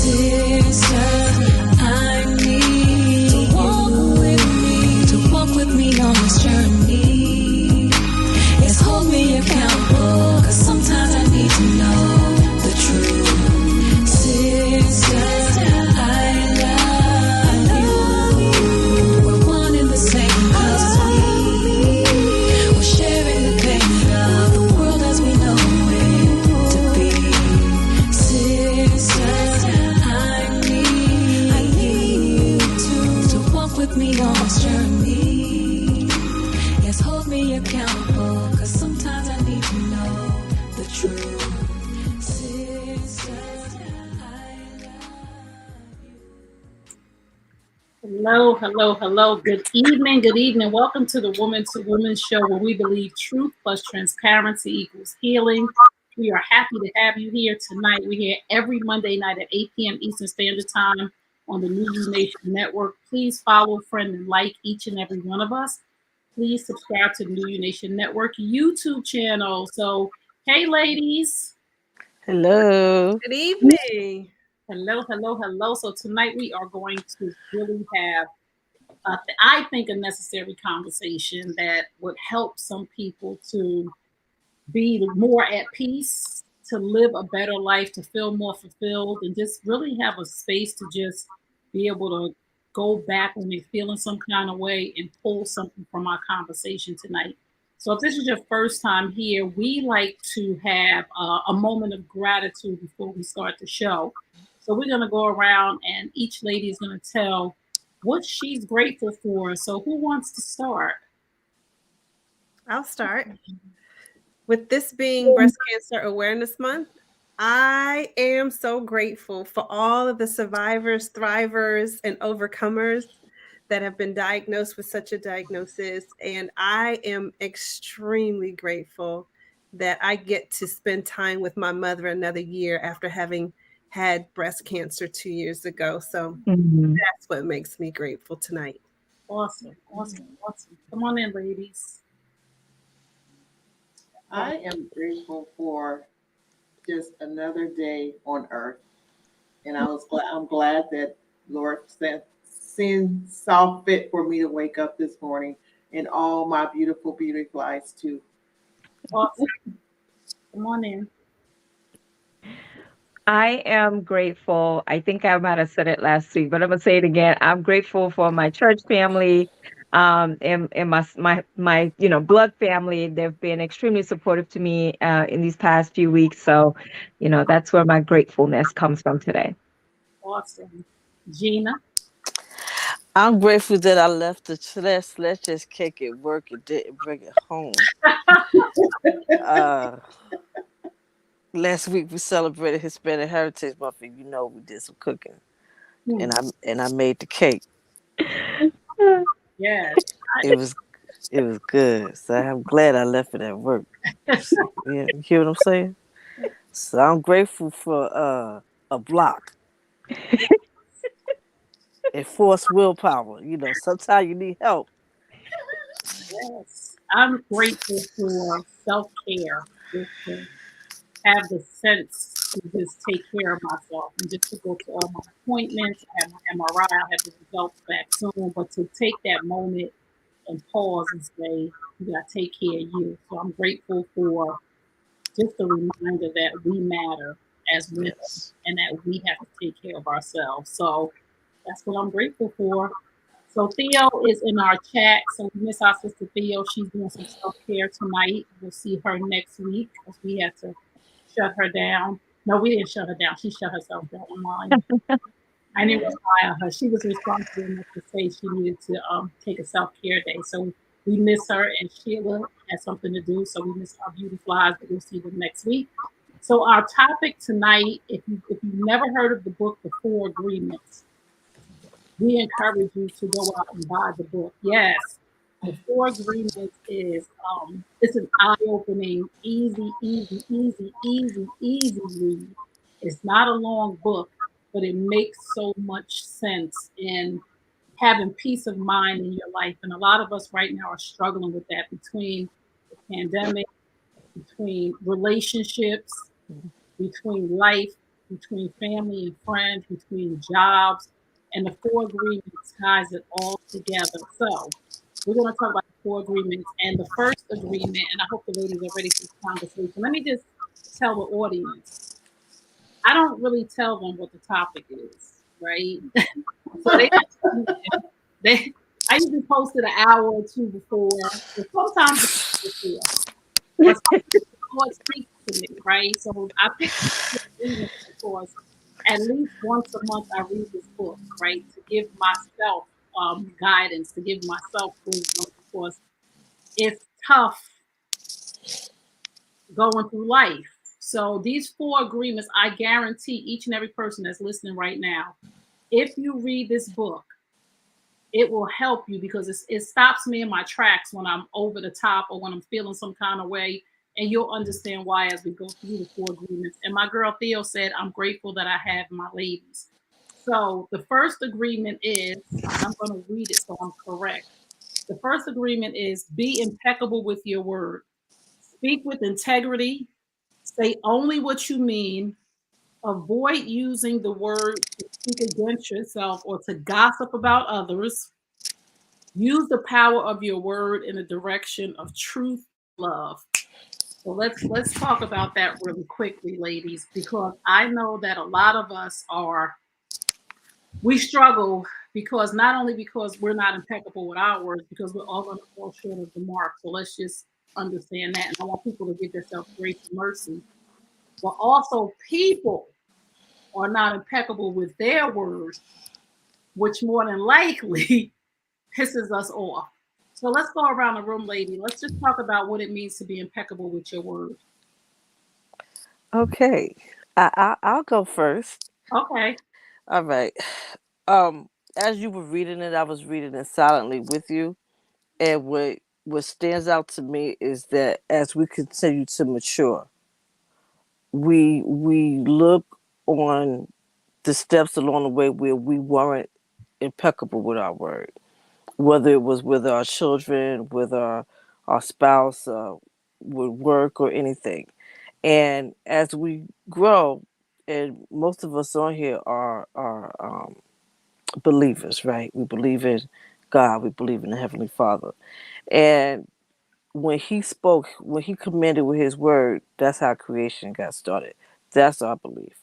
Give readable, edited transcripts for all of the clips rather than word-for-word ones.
Sister, I need to walk with me on this journey. Yes, hold me accountable, cause sometimes I need to know the truth. Sister, I love you. We're one in the same cause we're sharing the pain of the world as we know it to be. Sister, I need you to walk with me on this journey. Yes, hold me accountable, cause sometimes I need to know the truth. Sister, I love you. Hello. Good evening. Welcome to the Woman to Woman show where we believe truth plus transparency equals healing. We are happy to have you here tonight. We're here every Monday night at 8 p.m. Eastern Standard Time on the New You Nation Network. Please follow, friend, and like each and every one of us. Please subscribe to the New You Nation Network YouTube channel. So, hey, ladies. Hello. Good evening. Hello. So tonight we are going to really have, I think, a necessary conversation that would help some people to be more at peace, to live a better life, to feel more fulfilled, and just really have a space to just be able to go back when they're feeling some kind of way and pull something from our conversation tonight. So if this is your first time here, we like to have a moment of gratitude before we start the show. So we're going to go around and each lady is going to tell what she's grateful for. So who wants to start? I'll start. With this being Breast Cancer Awareness Month, I am so grateful for all of the survivors, thrivers, and overcomers that have been diagnosed with such a diagnosis. And I am extremely grateful that I get to spend time with my mother another year after having had breast cancer 2 years ago. So that's what makes me grateful tonight. Awesome. Come on in, ladies. I am grateful for just another day on earth. And I'm glad that Lord saw fit for me to wake up this morning and all my beautiful eyes too. Awesome. Come on in. I am grateful. I think I might have said it last week, but I'm gonna say it again. I'm grateful for my church family, and my blood family. They've been extremely supportive to me in these past few weeks. So, that's where my gratefulness comes from today. Awesome. Gina. I'm grateful that I left the Let's Just Cake at work and didn't bring it home. Last week we celebrated Hispanic Heritage Month, and we did some cooking, and I made the cake. Yes. It was good. So I'm glad I left it at work. Yeah, you hear what I'm saying? So I'm grateful for a block. And force willpower. Sometimes you need help. Yes. I'm grateful for self-care. Just to have the sense to just take care of myself and just to go to all my appointments. I have my MRI, I have the results back soon, but to take that moment and pause and say, you got to take care of you. So I'm grateful for just a reminder that we matter as women and that we have to take care of ourselves. So that's what I'm grateful for. So Theo is in our chat. So we miss our sister Theo. She's doing some self-care tonight. We'll see her next week because we had to shut her down. No, we didn't shut her down. She shut herself down online. I didn't fire her. She was responsible enough to say she needed to take a self-care day. So we miss her, and Sheila has something to do. So we miss our beauty flies, but we'll see them next week. So our topic tonight, if you've never heard of the book, The Four Agreements, we encourage you to go out and buy the book. Yes, The Four Agreements is it's an eye-opening, easy read. It's not a long book, but it makes so much sense in having peace of mind in your life. And a lot of us right now are struggling with that between the pandemic, between relationships, between life. between family and friends, between jobs, and the four agreements ties it all together. So we're going to talk about the four agreements. And the first agreement, and I hope the ladies are ready for this conversation. Let me just tell the audience, I don't really tell them what the topic is, right? So they I usually post it an hour or two before, or sometimes before. But sometimes the Lord speaks to me, right? So I picked this agreement because at least once a month I read this book, right? To give myself guidance, to give myself wisdom, because it's tough going through life. So these four agreements, I guarantee each and every person that's listening right now, if you read this book, it will help you because it stops me in my tracks when I'm over the top or when I'm feeling some kind of way. And you'll understand why as we go through the four agreements. And my girl Theo said, I'm grateful that I have my ladies. So the first agreement is, and I'm going to read it so I'm correct. The first agreement is be impeccable with your word. Speak with integrity. Say only what you mean. Avoid using the word to speak against yourself or to gossip about others. Use the power of your word in the direction of truth, love. So let's talk about that really quickly, ladies, because I know that a lot of us we struggle because not only because we're not impeccable with our words, because we're all going to fall short of the mark. So let's just understand that. And I want people to give themselves grace and mercy. But also people are not impeccable with their words, which more than likely pisses us off. So let's go around the room, lady. Let's just talk about what it means to be impeccable with your word. Okay. I'll go first. Okay. All right. Um, as you were reading it, I was reading it silently with you. And what stands out to me is that as we continue to mature, we look on the steps along the way where we weren't impeccable with our word, whether it was with our children, with our spouse, with work or anything. And as we grow, and most of us on here are believers, right? We believe in God. We believe in the Heavenly Father. And when He spoke, when He commanded with His word, that's how creation got started. That's our belief.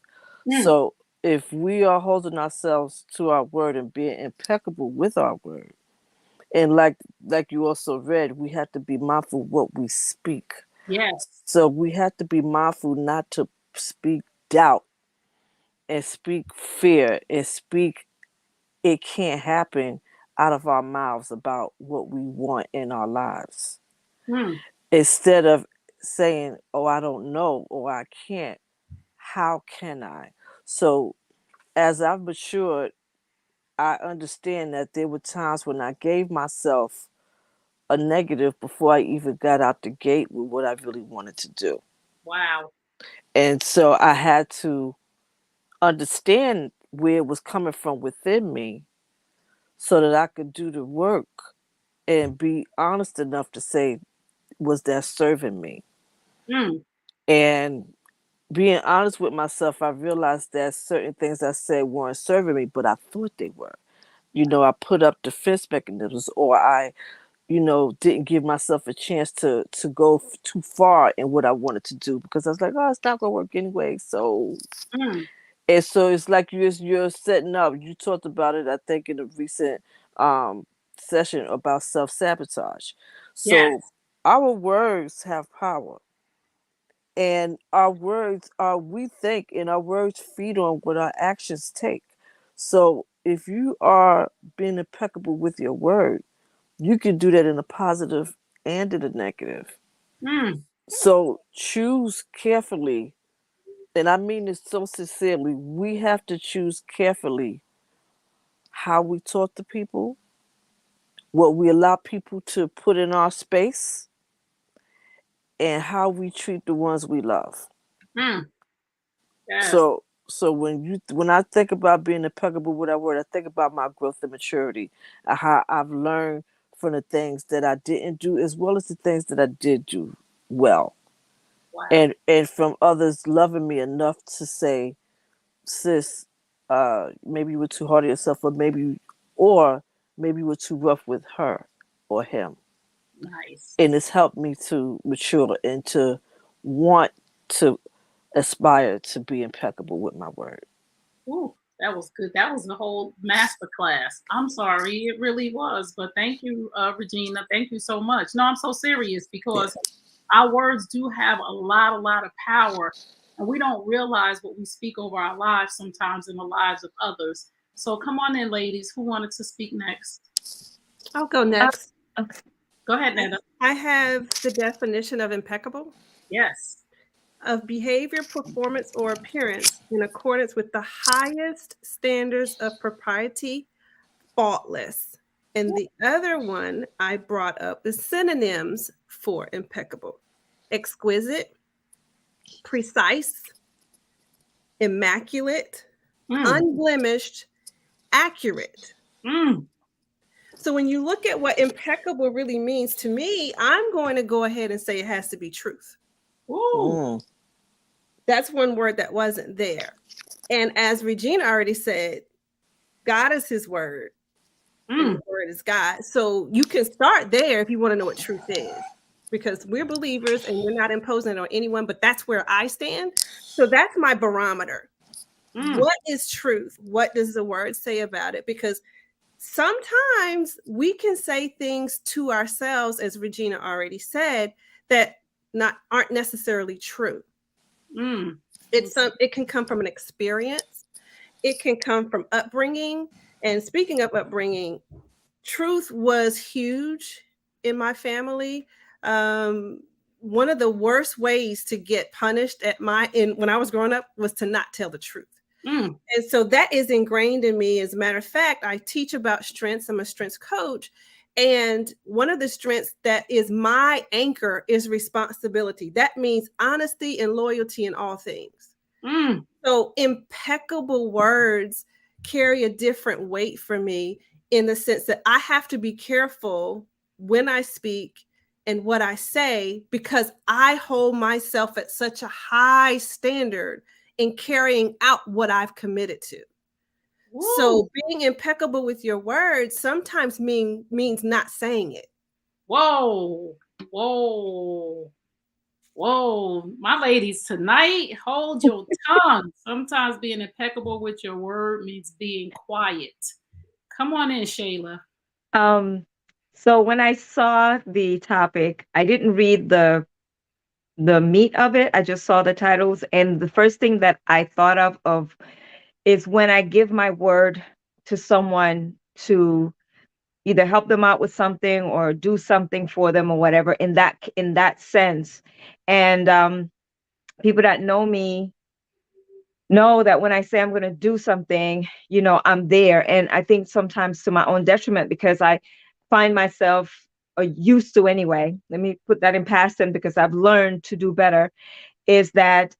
Mm, So if we are holding ourselves to our word and being impeccable with our word, and like you also read, we have to be mindful of what we speak. yes. So we have to be mindful not to speak doubt and speak fear and speak it can't happen out of our mouths about what we want in our lives. Mm, Instead of saying, oh, I don't know or I can't, how can I? So as I've matured, I understand that there were times when I gave myself a negative before I even got out the gate with what I really wanted to do. wow. And so I had to understand where it was coming from within me so that I could do the work and be honest enough to say, was that serving me? Mm, And being honest with myself, I realized that certain things I said weren't serving me, but I thought they were. You know, I put up defense mechanisms, or I, didn't give myself a chance to go too far in what I wanted to do because I was like, oh, it's not gonna work anyway. So, mm, and so it's like you're setting up. You talked about it, I think, in a recent um, session about self sabotage. yes. So our words have power, and our words are we think, and our words feed on what our actions take. So if you are being impeccable with your word, you can do that in a positive and in a negative. Mm, So choose carefully, and I mean this so sincerely. We have to choose carefully how we talk to people, what we allow people to put in our space, and how we treat the ones we love. mm, yes. So when I think about being impeccable with that word, I think about my growth and maturity, and how I've learned from the things that I didn't do as well as the things that I did do well. Wow. And from others loving me enough to say, sis, maybe you were too hard on yourself, or maybe you were too rough with her or him. Nice. And it's helped me to mature and to want to aspire to be impeccable with my word. Ooh, that was good. That was the whole master class. I'm sorry, it really was. But thank you, Regina. Thank you so much. No, I'm so serious because our words do have a lot of power. And we don't realize what we speak over our lives sometimes in the lives of others. So come on in, ladies. Who wanted to speak next? I'll go next. Okay. Go ahead, Nanda. I have the definition of impeccable. Yes. Of behavior, performance, or appearance in accordance with the highest standards of propriety, faultless. And the other one I brought up, the synonyms for impeccable: exquisite, precise, immaculate, unblemished, accurate. So when you look at what impeccable really means to me, I'm going to go ahead and say it has to be truth. Ooh. That's one word that wasn't there. And as Regina already said, God is his word. And the word is God. So you can start there if you want to know what truth is, because we're believers and we're not imposing it on anyone, but that's where I stand. So that's my barometer. What is truth? What does the word say about it? Because sometimes we can say things to ourselves, as Regina already said, that aren't necessarily true. It can come from an experience. It can come from upbringing. And speaking of upbringing, truth was huge in my family. One of the worst ways to get punished when I was growing up was to not tell the truth. And so that is ingrained in me. As a matter of fact, I teach about strengths. I'm a strengths coach. And one of the strengths that is my anchor is responsibility. That means honesty and loyalty in all things. So impeccable words carry a different weight for me, in the sense that I have to be careful when I speak and what I say, because I hold myself at such a high standard in carrying out what I've committed to. Woo. So being impeccable with your words sometimes means not saying it. Whoa. My ladies, tonight, hold your tongue. Sometimes being impeccable with your word means being quiet. Come on in, Shayla. So when I saw the topic, I didn't read the meat of it. I just saw the titles, and the first thing that I thought of is when I give my word to someone to either help them out with something or do something for them or whatever, in that sense. And people that know me know that when I say I'm going to do something, I'm there. And I think sometimes to my own detriment, because I find myself used to, anyway, let me put that in past tense, because I've learned to do better, is that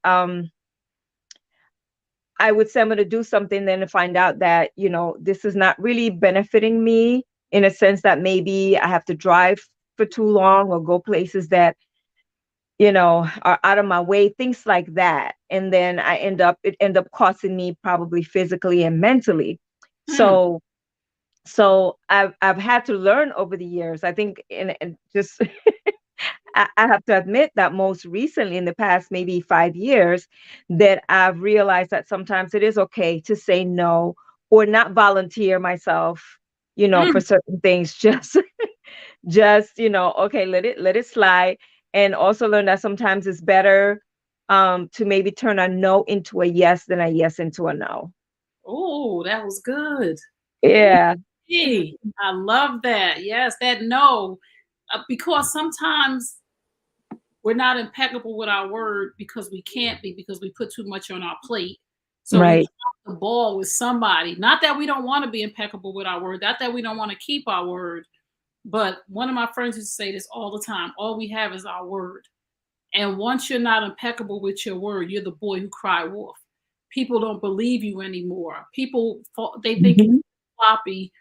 I would say I'm going to do something, then to find out that, this is not really benefiting me, in a sense that maybe I have to drive for too long or go places that, are out of my way, things like that. And then it end up costing me probably physically and mentally. So I've had to learn over the years, I think, and just I have to admit that most recently, in the past maybe 5 years, that I've realized that sometimes it is okay to say no, or not volunteer myself, for certain things. Just, okay, let it slide. And also learn that sometimes it's better to maybe turn a no into a yes than a yes into a no. Oh, that was good. Yeah. Hey, I love that. Yes, that no, because sometimes we're not impeccable with our word because we can't be, because we put too much on our plate. So right. We drop the ball with somebody. Not that we don't want to be impeccable with our word, not that we don't want to keep our word. But one of my friends used to say this all the time: all we have is our word. And once you're not impeccable with your word, you're the boy who cried wolf. People don't believe you anymore. People, they think you're sloppy,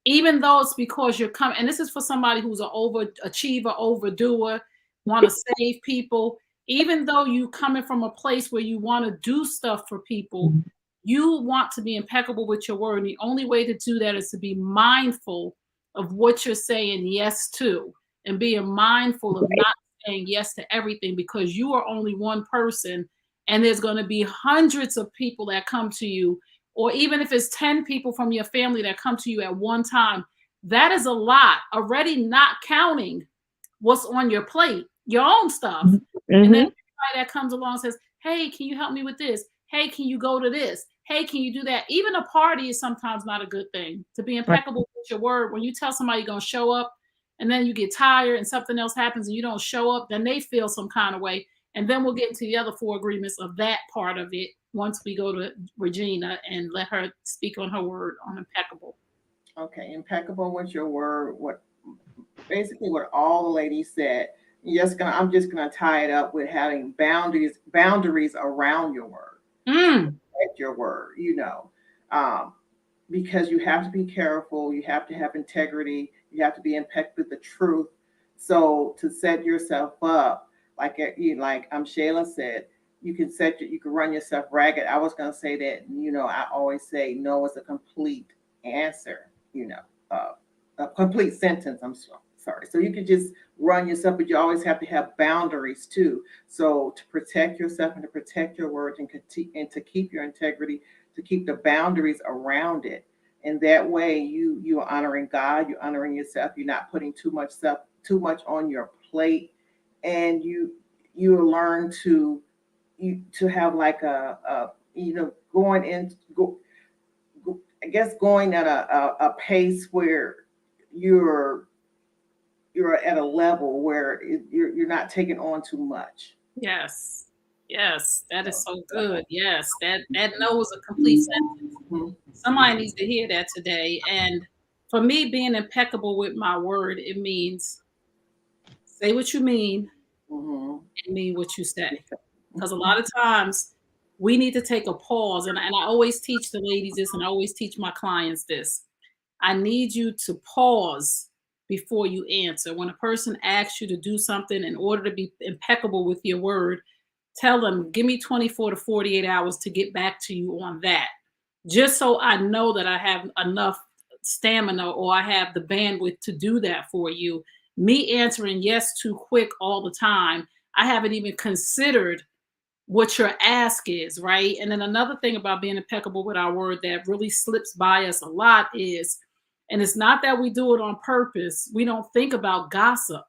even though it's because you're coming. And this is for somebody who's an overachiever, overdoer, want to save people. Even though you're coming from a place where you want to do stuff for people, You want to be impeccable with your word. And the only way to do that is to be mindful of what you're saying yes to, and being mindful of not saying yes to everything, because you are only one person and there's going to be hundreds of people that come to you, or even if it's 10 people from your family that come to you at one time. That is a lot already, not counting what's on your plate, your own stuff. And then everybody that comes along says, hey, can you help me with this? Hey, can you go to this? Hey, can you do that? Even a party is sometimes not a good thing. To be impeccable with your word, when you tell somebody you're going to show up and then you get tired and something else happens and you don't show up, then they feel some kind of way. And then we'll get into the other 4 agreements of that part of it once we go to Regina and let her speak on her word on impeccable. Okay, impeccable with your word. What basically what all the ladies said. I'm just gonna tie it up with having boundaries around your word. Protect your word, because you have to be careful. You have to have integrity. You have to be impeccable with the truth. So to set yourself up, like Shayla said, you can run yourself ragged. I was gonna say that. I always say no is a complete answer. A complete sentence. I'm sorry. So you can just run yourself, but you always have to have boundaries too. So to protect yourself and to protect your words and to keep your integrity, to keep the boundaries around it. And that way you're honoring God, you're honoring yourself, you're not putting too much on your plate, and you learn to have like going at a pace where you're at a level where you're not taking on too much. Yes, that is so good. Yes, that no is a complete sentence. Somebody needs to hear that today. And for me, being impeccable with my word, it means say what you mean and mean what you say. Because a lot of times we need to take a pause. And I always teach the ladies this, and I always teach my clients this. I need you to pause before you answer. When a person asks you to do something, in order to be impeccable with your word, tell them, give me 24 to 48 hours to get back to you on that. Just so I know that I have enough stamina or I have the bandwidth to do that for you. Me answering yes too quick all the time, I haven't even considered what your ask is, right? And then another thing about being impeccable with our word that really slips by us a lot is, and it's not that we do it on purpose, we don't think about gossip,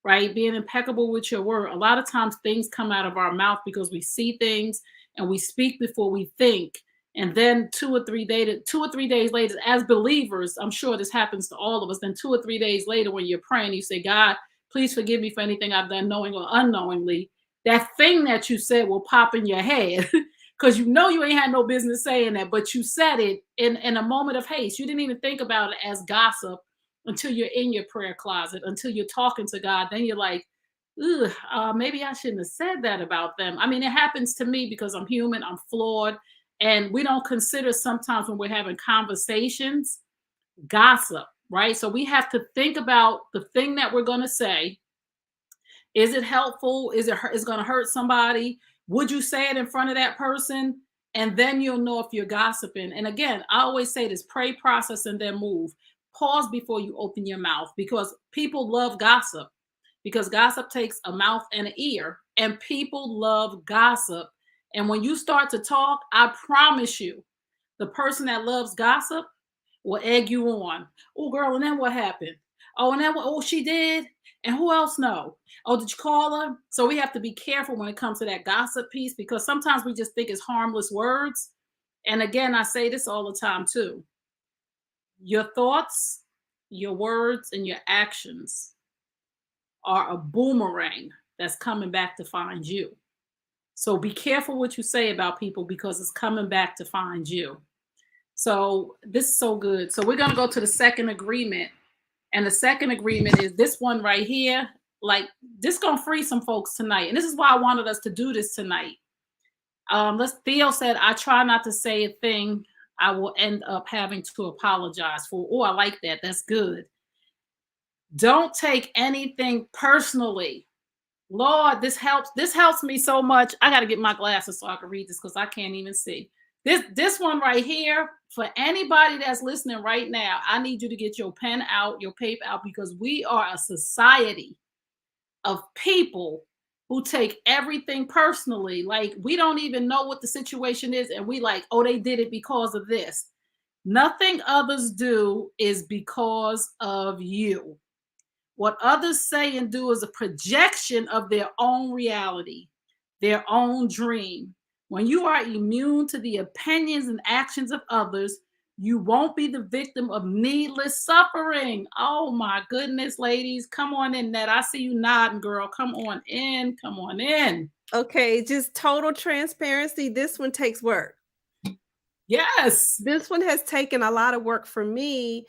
right? Being impeccable with your word. A lot of times things come out of our mouth because we see things and we speak before we think. And then 2 or 3 days later, as believers, I'm sure this happens to all of us. Then 2 or 3 days later, when you're praying, you say, God, please forgive me for anything I've done knowing or unknowingly. That thing that you said will pop in your head because you ain't had no business saying that, but you said it in a moment of haste. You didn't even think about it as gossip until you're in your prayer closet, until you're talking to God. Then you're like, maybe I shouldn't have said that about them. I mean, it happens to me because I'm human, I'm flawed, and we don't consider sometimes when we're having conversations, gossip, right? So we have to think about the thing that we're going to say. Is it helpful? Is it going to hurt somebody? Would you say it in front of that person? And then you'll know if you're gossiping. And again, I always say this: pray, process, and then move. Pause before you open your mouth, because people love gossip, because gossip takes a mouth and an ear, and people love gossip. And when you start to talk, I promise you, the person that loves gossip will egg you on. Oh, girl, and then what happened? Oh, and then what? Oh, she did. And who else know? Oh, did you call her? So we have to be careful when it comes to that gossip piece, because sometimes we just think it's harmless words. And again, I say this all the time too. Your thoughts, your words, and your actions are a boomerang that's coming back to find you. So be careful what you say about people, because it's coming back to find you. So this is so good. So we're going to go to the second agreement. And the second agreement is this one right here. Like, this going to free some folks tonight. And this is why I wanted us to do this tonight. Theo said, I try not to say a thing I will end up having to apologize for. Oh, I like that. That's good. Don't take anything personally. Lord, this helps me so much. I got to get my glasses so I can read this because I can't even see. This one right here, for anybody that's listening right now, I need you to get your pen out, your paper out, because we are a society of people who take everything personally. Like, we don't even know what the situation is, and we like, oh, they did it because of this. Nothing others do is because of you. What others say and do is a projection of their own reality, their own dream. When you are immune to the opinions and actions of others, you won't be the victim of needless suffering. Oh my goodness, ladies. Come on in, Ned. I see you nodding, girl. Come on in. Come on in. Okay, just total transparency. This one takes work. Yes. This one has taken a lot of work for me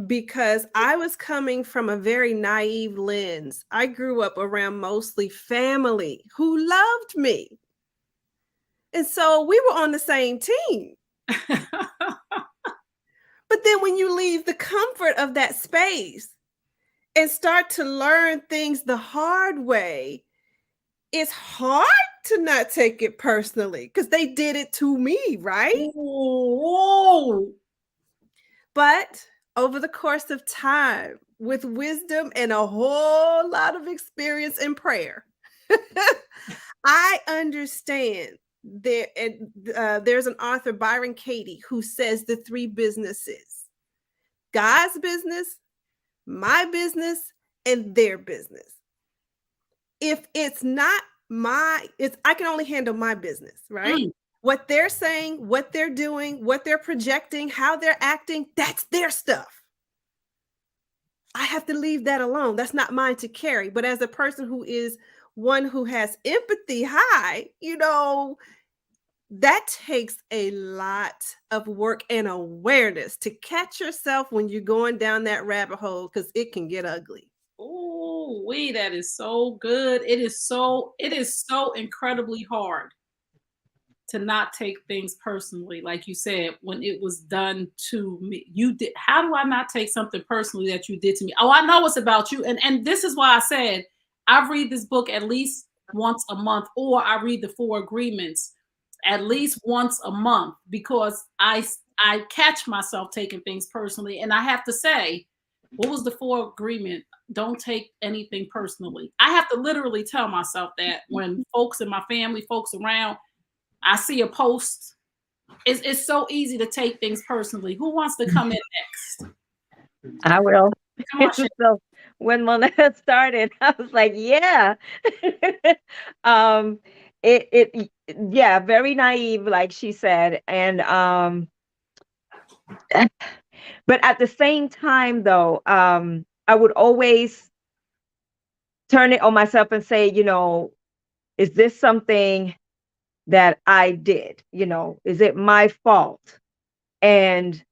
because I was coming from a very naive lens. I grew up around mostly family who loved me. And so we were on the same team. But then when you leave the comfort of that space and start to learn things the hard way, it's hard to not take it personally because they did it to me, right? Whoa. But over the course of time, with wisdom and a whole lot of experience in prayer, I understand there's an author, Byron Katie, who says the three businesses: God's business, my business, and their business. If it's not I can only handle my business, right? What they're saying, what they're doing, what they're projecting, how they're acting, that's their stuff. I have to leave that alone. That's not mine to carry. But as a person who is one who has empathy high, that takes a lot of work and awareness to catch yourself when you're going down that rabbit hole, because it can get ugly. Oh, that is so good. It is so incredibly hard to not take things personally. Like you said, when it was done to me, how do I not take something personally that you did to me? Oh, I know it's about you. And this is why I said, I read this book at least once a month, or I read the 4 Agreements at least once a month, because I catch myself taking things personally. And I have to say, what was the 4 Agreement? Don't take anything personally. I have to literally tell myself that when folks in my family, folks around, I see a post. It's so easy to take things personally. Who wants to come in next? I will. Come on, So when Monetta started, I was like, yeah. Yeah, very naive, like she said. And but at the same time, though, I would always turn it on myself and say, is this something that I did? Is it my fault? And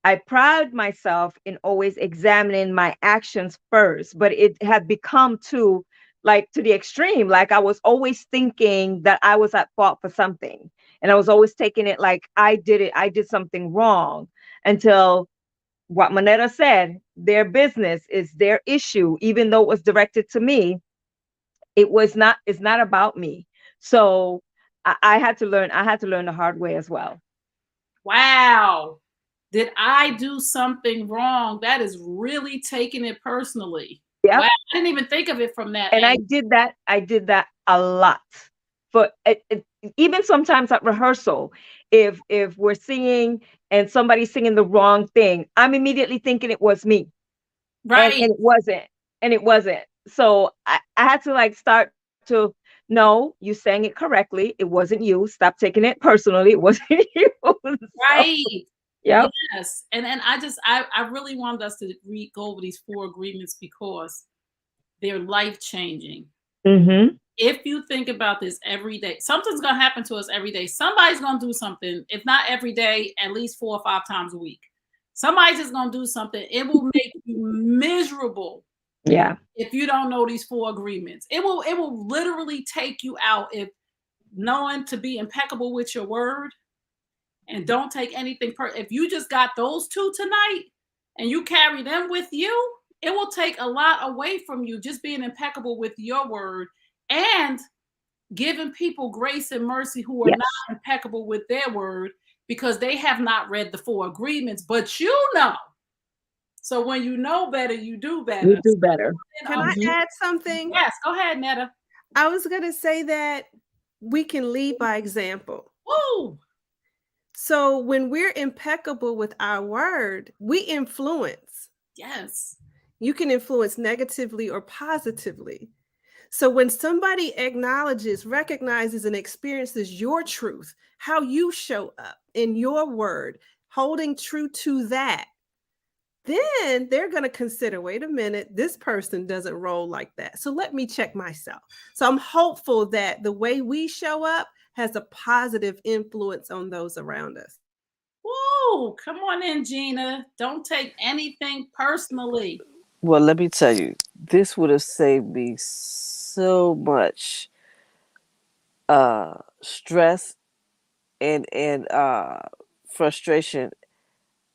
I pride myself in always examining my actions first, but it had become to the extreme. Like, I was always thinking that I was at fault for something. And I was always taking it like I did something wrong, until what Monetta said, their business is their issue, even though it was directed to me. It's not about me. So I had to learn the hard way as well. Wow. Did I do something wrong? That is really taking it personally. Yeah. Wow. I didn't even think of it from that And angle. I did that a lot. For even sometimes at rehearsal, if we're singing and somebody's singing the wrong thing, I'm immediately thinking it was me. Right. And it wasn't. So I had to start to, no, you sang it correctly. It wasn't you. Stop taking it personally. It wasn't you. Right. Yeah. Yes. And I really wanted us to go over these 4 agreements because they're life-changing. Mm-hmm. If you think about this every day, something's going to happen to us every day. Somebody's going to do something, if not every day, at least 4 or 5 times a week. Somebody's just going to do something. It will make you miserable. Yeah. If you don't know these 4 agreements, it will literally take you out. If knowing to be impeccable with your word and don't take anything if you just got those 2 tonight and you carry them with you, it will take a lot away from you, just being impeccable with your word and giving people grace and mercy who are not impeccable with their word, because they have not read the 4 agreements, but you know. So when you know better, you do better. You do better. Can I add something? Yes, go ahead, Netta. I was going to say that we can lead by example. Woo! So when we're impeccable with our word, we influence. Yes. You can influence negatively or positively. So when somebody acknowledges, recognizes, and experiences your truth, how you show up in your word, holding true to that, then they're going to consider, wait a minute, this person doesn't roll like that. So let me check myself. So I'm hopeful that the way we show up has a positive influence on those around us. Woo! Come on in, Gina. Don't take anything personally. Well, let me tell you, this would have saved me so much stress and frustration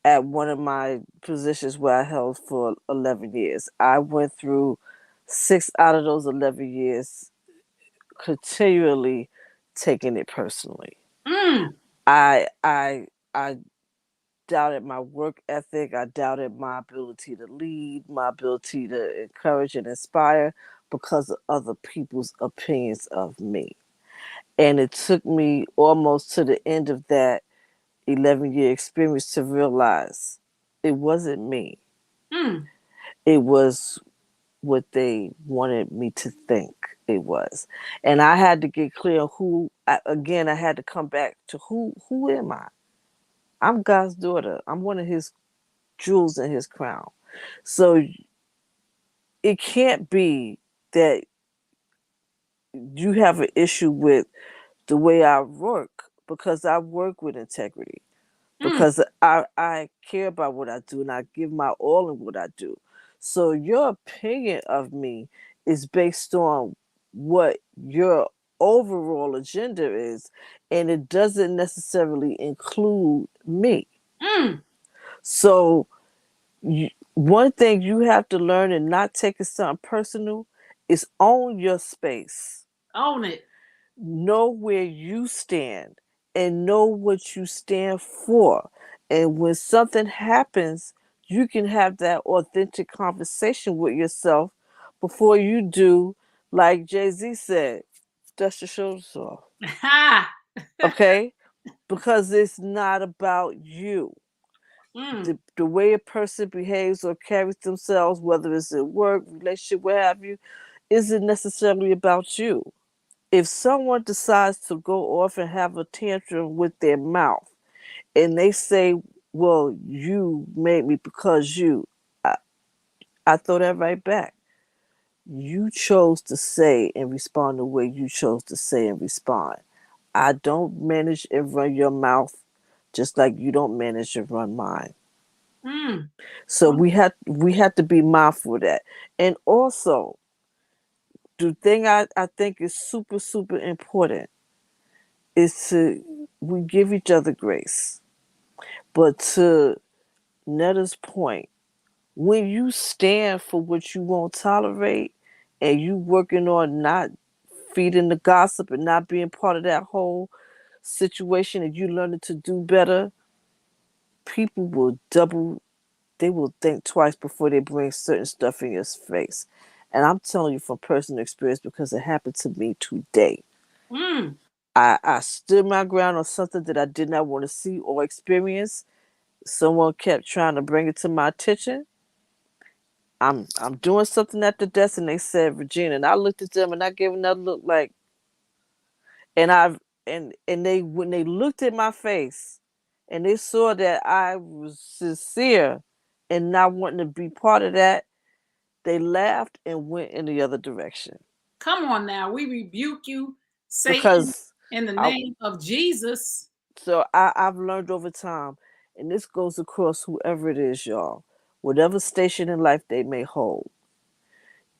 at one of my positions where I held for 11 years. I went through 6 out of those 11 years continually taking it personally. Mm. I doubted my work ethic. I doubted my ability to lead, my ability to encourage and inspire because of other people's opinions of me. And it took me almost to the end of that 11-year experience to realize it wasn't me. Mm. It was what they wanted me to think it was. And I had to get clear on I had to come back to who am I? I'm God's daughter. I'm one of his jewels in his crown. So it can't be that you have an issue with the way I work, because I work with integrity, because I care about what I do and I give my all in what I do. So your opinion of me is based on what your overall agenda is, and it doesn't necessarily include me. Mm. So one thing you have to learn and not take it something personal is own your space. Own it. Know where you stand and know what you stand for. And when something happens, you can have that authentic conversation with yourself before you do, like Jay-Z said, dust your shoulders off. Okay? Because it's not about you. The way a person behaves or carries themselves, whether it's at work, relationship, what have you, isn't necessarily about you. If someone decides to go off and have a tantrum with their mouth and they say, well, you made me because I throw that right back. You chose to say and respond the way you chose to say and respond. I don't manage and run your mouth just like you don't manage and run mine. So we have to be mindful of that. And also, the thing I think is super, super important is we give each other grace. But to Netta's point, when you stand for what you won't tolerate and you working on not feeding the gossip and not being part of that whole situation, and you learning to do better, people will they will think twice before they bring certain stuff in your face. And I'm telling you from personal experience because it happened to me today. I stood my ground on something that I did not want to see or experience. Someone kept trying to bring it to my attention. I'm doing something at the desk and they said Regina, and I looked at them and I gave another look like, and they when they looked at my face and they saw that I was sincere and not wanting to be part of that, they laughed and went in the other direction. Come on now, we rebuke you, Satan, because in the name of Jesus. So I've learned over time, and this goes across whoever it is, y'all, whatever station in life they may hold,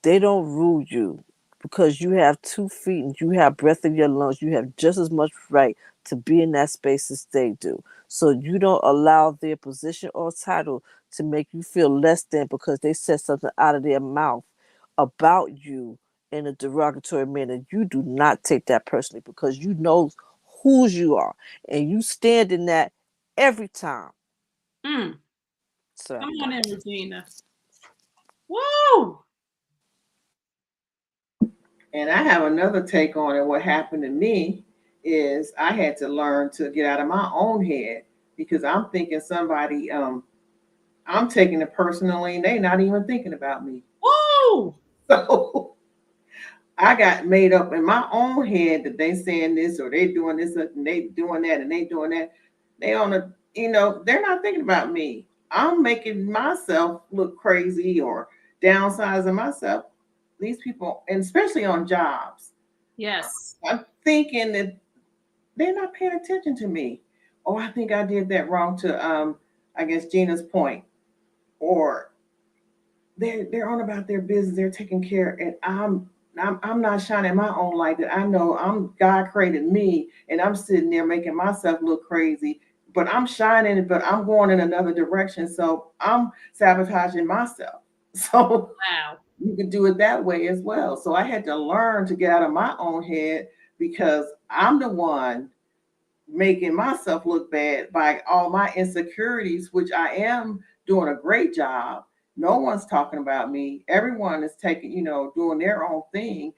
they don't rule you because you have 2 feet and you have breath in your lungs. You have just as much right to be in that space as they do. So you don't allow their position or title to make you feel less than because they said something out of their mouth about you in a derogatory manner. You do not take that personally because you know whose you are and you stand in that every time. Mm. So Come on in, Regina. Woo! And I have another take on it. What happened to me is I had to learn to get out of my own head because I'm thinking somebody, I'm taking it personally and they not even thinking about me. Woo! So I got made up in my own head that they saying this or they doing this and they doing that and they doing that. They on a, they're not thinking about me. I'm making myself look crazy or downsizing myself. These people, and especially on jobs, Yes. I'm thinking that they're not paying attention to me. Oh, I think I did that wrong to I guess Gina's point. Or they're on about their business, they're taking care, and I'm not shining my own light that I know God created me and I'm sitting there making myself look crazy, but I'm shining, but I'm going in another direction. So I'm sabotaging myself. So Wow. you can do it that way as well. So I had to learn to get out of my own head because I'm the one making myself look bad by all my insecurities, which I am doing a great job. No one's talking about me. Everyone is taking, doing their own thing.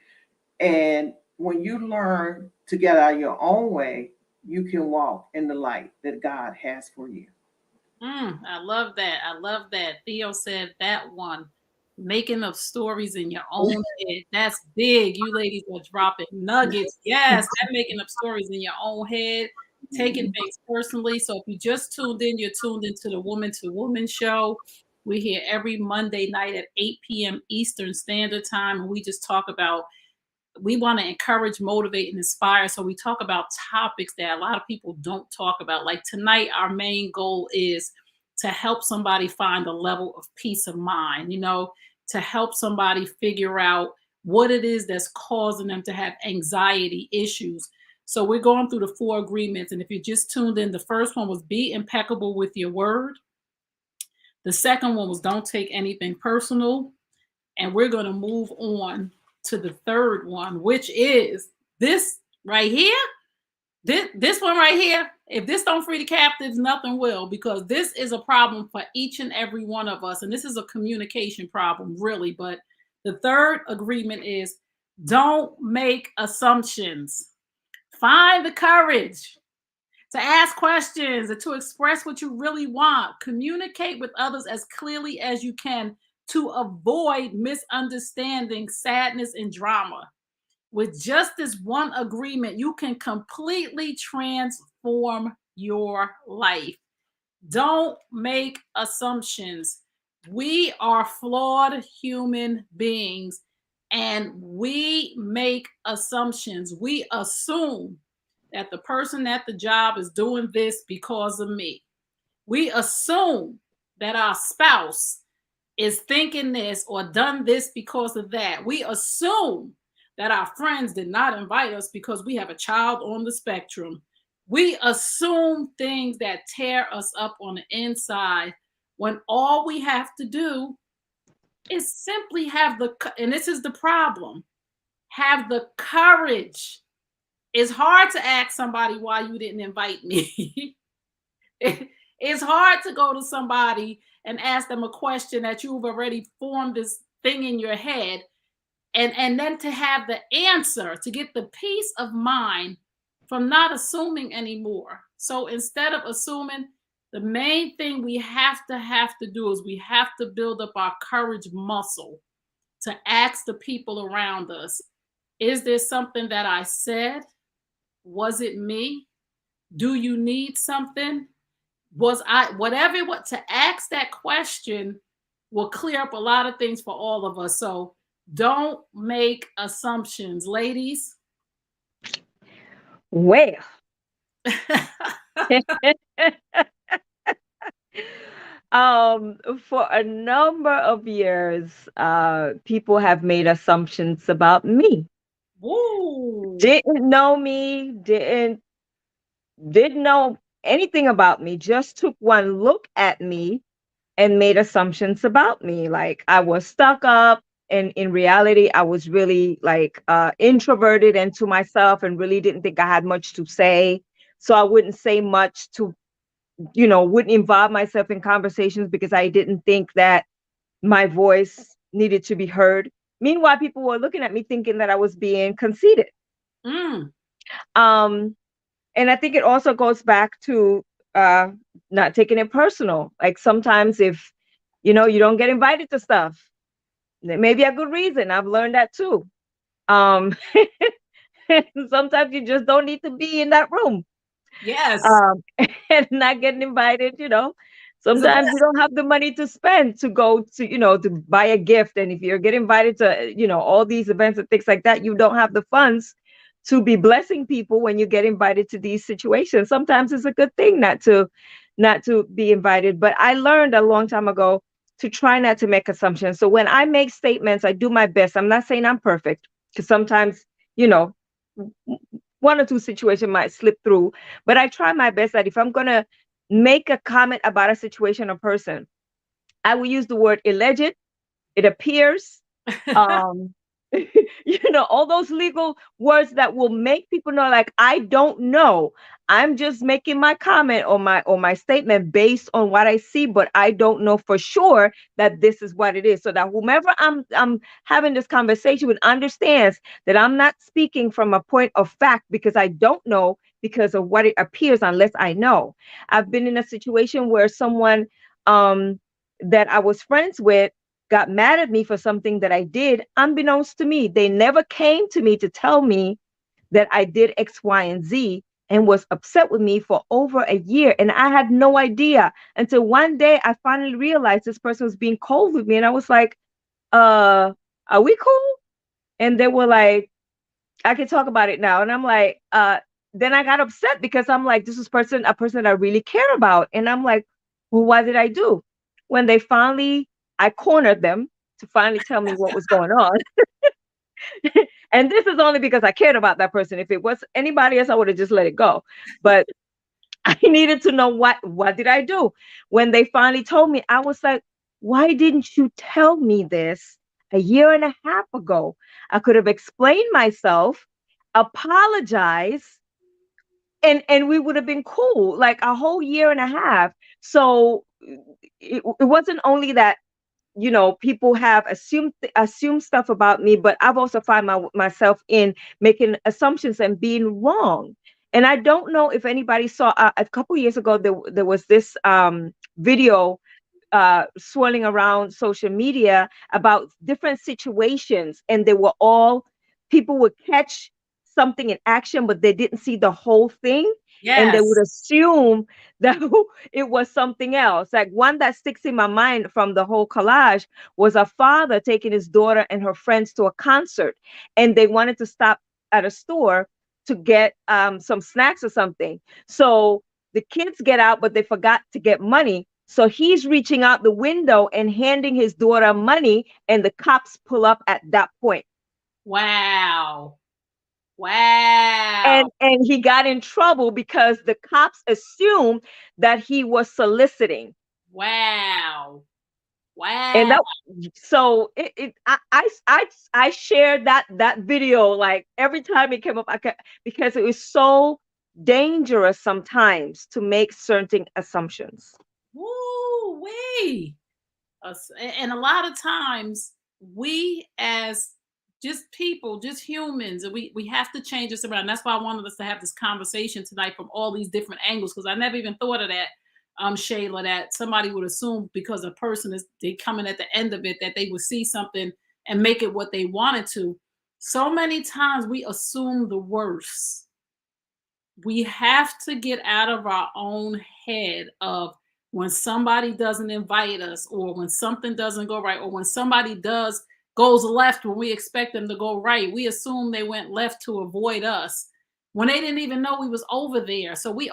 And when you learn to get out of your own way, you can walk in the light that God has for you. I love that. I love that. Theo said that one. Making up stories in your own head. That's big. You ladies are dropping nuggets. Yes, that making up stories in your own head, taking things personally. So if you just tuned in, you're tuned into the Woman to Woman show. We're here every Monday night at 8 p.m. Eastern Standard Time. And we just talk about, we want to encourage, motivate, and inspire. So we talk about topics that a lot of people don't talk about. Like tonight, our main goal is to help somebody find a level of peace of mind, to help somebody figure out what it is that's causing them to have anxiety issues. So we're going through the 4 agreements. And if you just tuned in, the first one was be impeccable with your word. The second one was don't take anything personal. And we're going to move on to the third one, which is this right here. This one right here. If this don't free the captives, nothing will, because this is a problem for each and every one of us. And this is a communication problem, really. But the third agreement is don't make assumptions. Find the courage to ask questions and to express what you really want. Communicate with others as clearly as you can to avoid misunderstanding, sadness, and drama. With just this one agreement, you can completely transform your life. Don't make assumptions. We are flawed human beings and we make assumptions. We assume that the person at the job is doing this because of me. We assume that our spouse is thinking this or done this because of that. We assume that our friends did not invite us because we have a child on the spectrum. We assume things that tear us up on the inside when all we have to do is simply have and this is the problem, have the courage. It's hard to ask somebody why you didn't invite me. It's hard to go to somebody and ask them a question that you've already formed this thing in your head, and then to have the answer, to get the peace of mind from not assuming anymore. So instead of assuming, the main thing we have to do is we have to build up our courage muscle to ask the people around us, is there something that I said? Was it me? Do you need something? Was I, whatever, what to ask that question will clear up a lot of things for all of us. So don't make assumptions, ladies. Well, for a number of years, people have made assumptions about me. Woo. Didn't know me, didn't know anything about me, just took one look at me and made assumptions about me. Like I was stuck up, and in reality, I was really like introverted into myself and really didn't think I had much to say. So I wouldn't say much to wouldn't involve myself in conversations because I didn't think that my voice needed to be heard. Meanwhile, people were looking at me thinking that I was being conceited. Mm. Um, and I think it also goes back to uh, not taking it personal. Like sometimes if, you don't get invited to stuff, there may be a good reason. I've learned that too. Um, sometimes you just don't need to be in that room. Yes. And not getting invited, It's a sometimes you don't have the money to spend to go to, to buy a gift. And if you're getting invited to, all these events and things like that, you don't have the funds to be blessing people when you get invited to these situations. Sometimes it's a good thing not to be invited. But I learned a long time ago to try not to make assumptions. So when I make statements, I do my best. I'm not saying I'm perfect, because sometimes, one or two situations might slip through, but I try my best that if I'm going to make a comment about a situation or person, I will use the word alleged, it appears, um, all those legal words that will make people know, like, I don't know. I'm just making my comment or my statement based on what I see, but I don't know for sure that this is what it is. So that whomever I'm having this conversation with understands that I'm not speaking from a point of fact because I don't know because of what it appears unless I know. I've been in a situation where someone that I was friends with got mad at me for something that I did unbeknownst to me. They never came to me to tell me that I did X, Y, and Z, and was upset with me for over a year. And I had no idea until one day I finally realized this person was being cold with me. And I was like, are we cool? And they were like, I can talk about it now. And I'm like, then I got upset because I'm like, this is a person I really care about. And I'm like, well, what did I do? When I cornered them to finally tell me what was going on. And this is only because I cared about that person. If it was anybody else, I would have just let it go. But I needed to know what did I do? When they finally told me, I was like, why didn't you tell me this a year and a half ago? I could have explained myself, apologized, and we would have been cool like a whole year and a half. So it wasn't only that people have assumed stuff about me, but I've also find myself in making assumptions and being wrong. And I don't know if anybody saw a couple years ago, there was this video swirling around social media about different situations, and they were all people would catch something in action, but they didn't see the whole thing. And they Yes. would assume that it was something else. Like one that sticks in my mind from the whole collage was a father taking his daughter and her friends to a concert, and they wanted to stop at a store to get some snacks or something. So the kids get out, but they forgot to get money. So he's reaching out the window and handing his daughter money, and the cops pull up at that point. Wow. Wow. And he got in trouble because the cops assumed that he was soliciting. Wow. Wow. And so I shared that video like every time it came up, because it was so dangerous sometimes to make certain assumptions. Woo wee. And a lot of times we as just people, just humans, and we have to change this around. That's why I wanted us to have this conversation tonight from all these different angles, because I never even thought of that, Shayla, that somebody would assume because a person they coming at the end of it that they would see something and make it what they wanted to. So many times we assume the worst. We have to get out of our own head of when somebody doesn't invite us, or when something doesn't go right, or when somebody goes left when we expect them to go right. We assume they went left to avoid us when they didn't even know we was over there. So we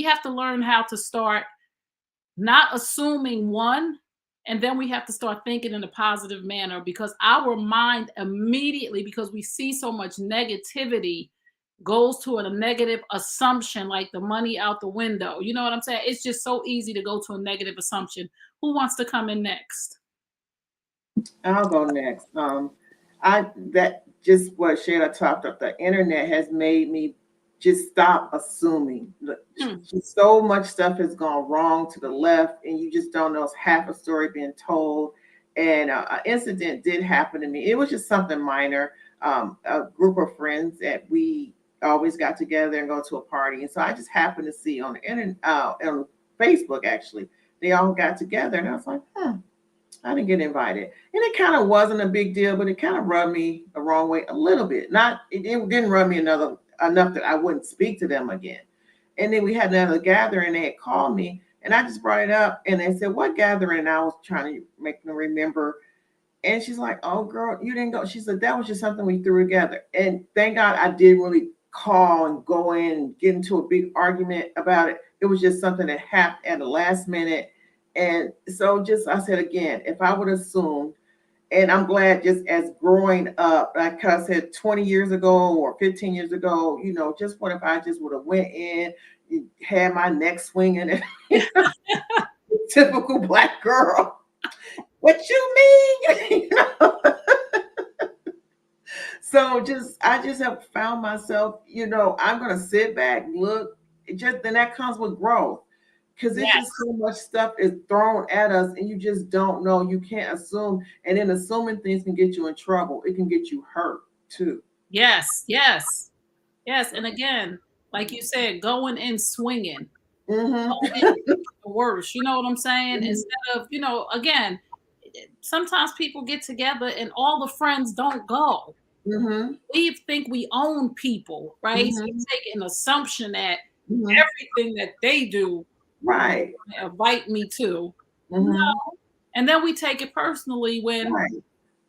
have to learn how to start not assuming one, and then we have to start thinking in a positive manner, because our mind immediately, because we see so much negativity, goes to a negative assumption, like the money out the window. You know what I'm saying? It's just so easy to go to a negative assumption. Who wants to come in next? I'll go next. That just what Shayla talked about. The internet has made me just stop assuming. Just so much stuff has gone wrong to the left, and you just don't know it's half a story being told. And an incident did happen to me. It was just something minor. A group of friends that we always got together and go to a party, and so I just happened to see on the internet, on Facebook actually, they all got together, and I was like, I didn't get invited. And it kind of wasn't a big deal, but it kind of rubbed me the wrong way a little bit. It didn't rub me enough that I wouldn't speak to them again. And then we had another gathering, and they had called me, and I just brought it up, and they said, what gathering? And I was trying to make them remember. And she's like, oh, girl, you didn't go. She said, that was just something we threw together. And thank God I didn't really call and go in and get into a big argument about it. It was just something that happened at the last minute. And so I said again, if I would assume, and I'm glad just as growing up, like I said, 20 years ago or 15 years ago, just what if I just would have went in, had my neck swinging, and typical Black girl. What you mean? So I just have found myself, I'm going to sit back, look, then that comes with growth. Because it's just so much stuff is thrown at us, and you just don't know. You can't assume. And then assuming things can get you in trouble. It can get you hurt too. Yes. And again, like you said, going in swinging. The worst. You know what I'm saying? Instead of, again, sometimes people get together and all the friends don't go. We think we own people, right? So we take an assumption that everything that they do, right, invite me to. No. And then we take it personally when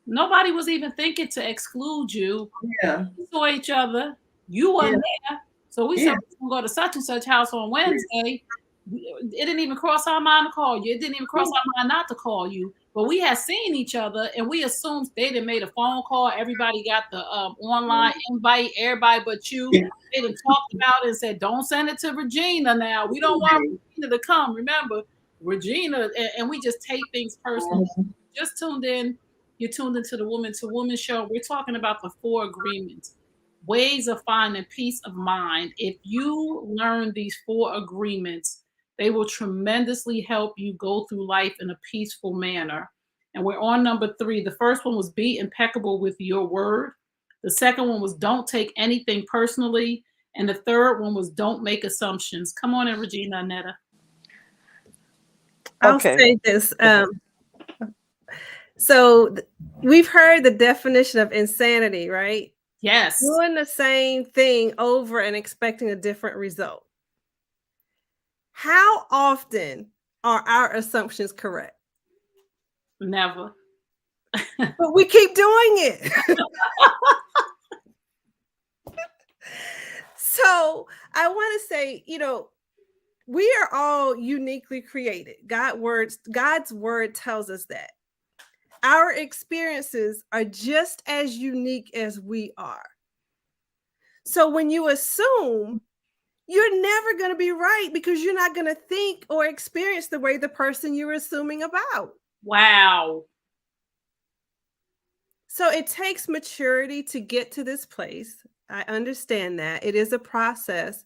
nobody was even thinking to exclude you. We saw each other. You weren't there. So we said we're going to go to such and such house on Wednesday. It didn't even cross our mind to call you. It didn't even cross our mind not to call you. But we had seen each other, and we assumed they done made a phone call. Everybody got the online invite, everybody but you. They done talked about it and said, don't send it to Regina now. We don't want Regina to come. Remember, Regina, and we just take things personal. Just tuned in. You're tuned into the Woman to Woman show. We're talking about the 4 agreements, ways of finding peace of mind. If you learn these 4 agreements, they will tremendously help you go through life in a peaceful manner. And we're on number 3. The first one was be impeccable with your word. The second one was don't take anything personally. And the third one was don't make assumptions. Come on in, Regina Annetta. I'll say this. So we've heard the definition of insanity, right? Yes. Doing the same thing over and expecting a different result. How often are our assumptions correct? Never. But we keep doing it. So I want to say, we are all uniquely created. God's word tells us that. Our experiences are just as unique as we are. So when you assume, you're never going to be right because you're not going to think or experience the way the person you're assuming about. Wow. So it takes maturity to get to this place. I understand that. It is a process.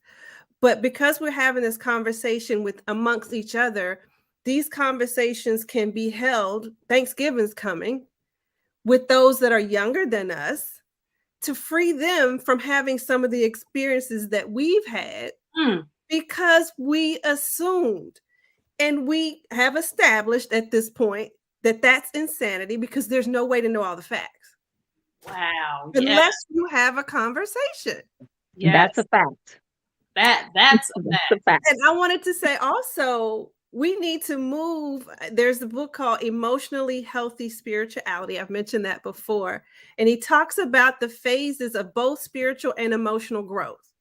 But because we're having this conversation amongst each other, these conversations can be held, Thanksgiving's coming, with those that are younger than us to free them from having some of the experiences that we've had because we assumed. And we have established at this point that that's insanity because there's no way to know all the facts. Wow. Unless you have a conversation. Yes. That's a fact. That's a fact. And I wanted to say also, we need to move. There's a book called Emotionally Healthy Spirituality. I've mentioned that before. And he talks about the phases of both spiritual and emotional growth.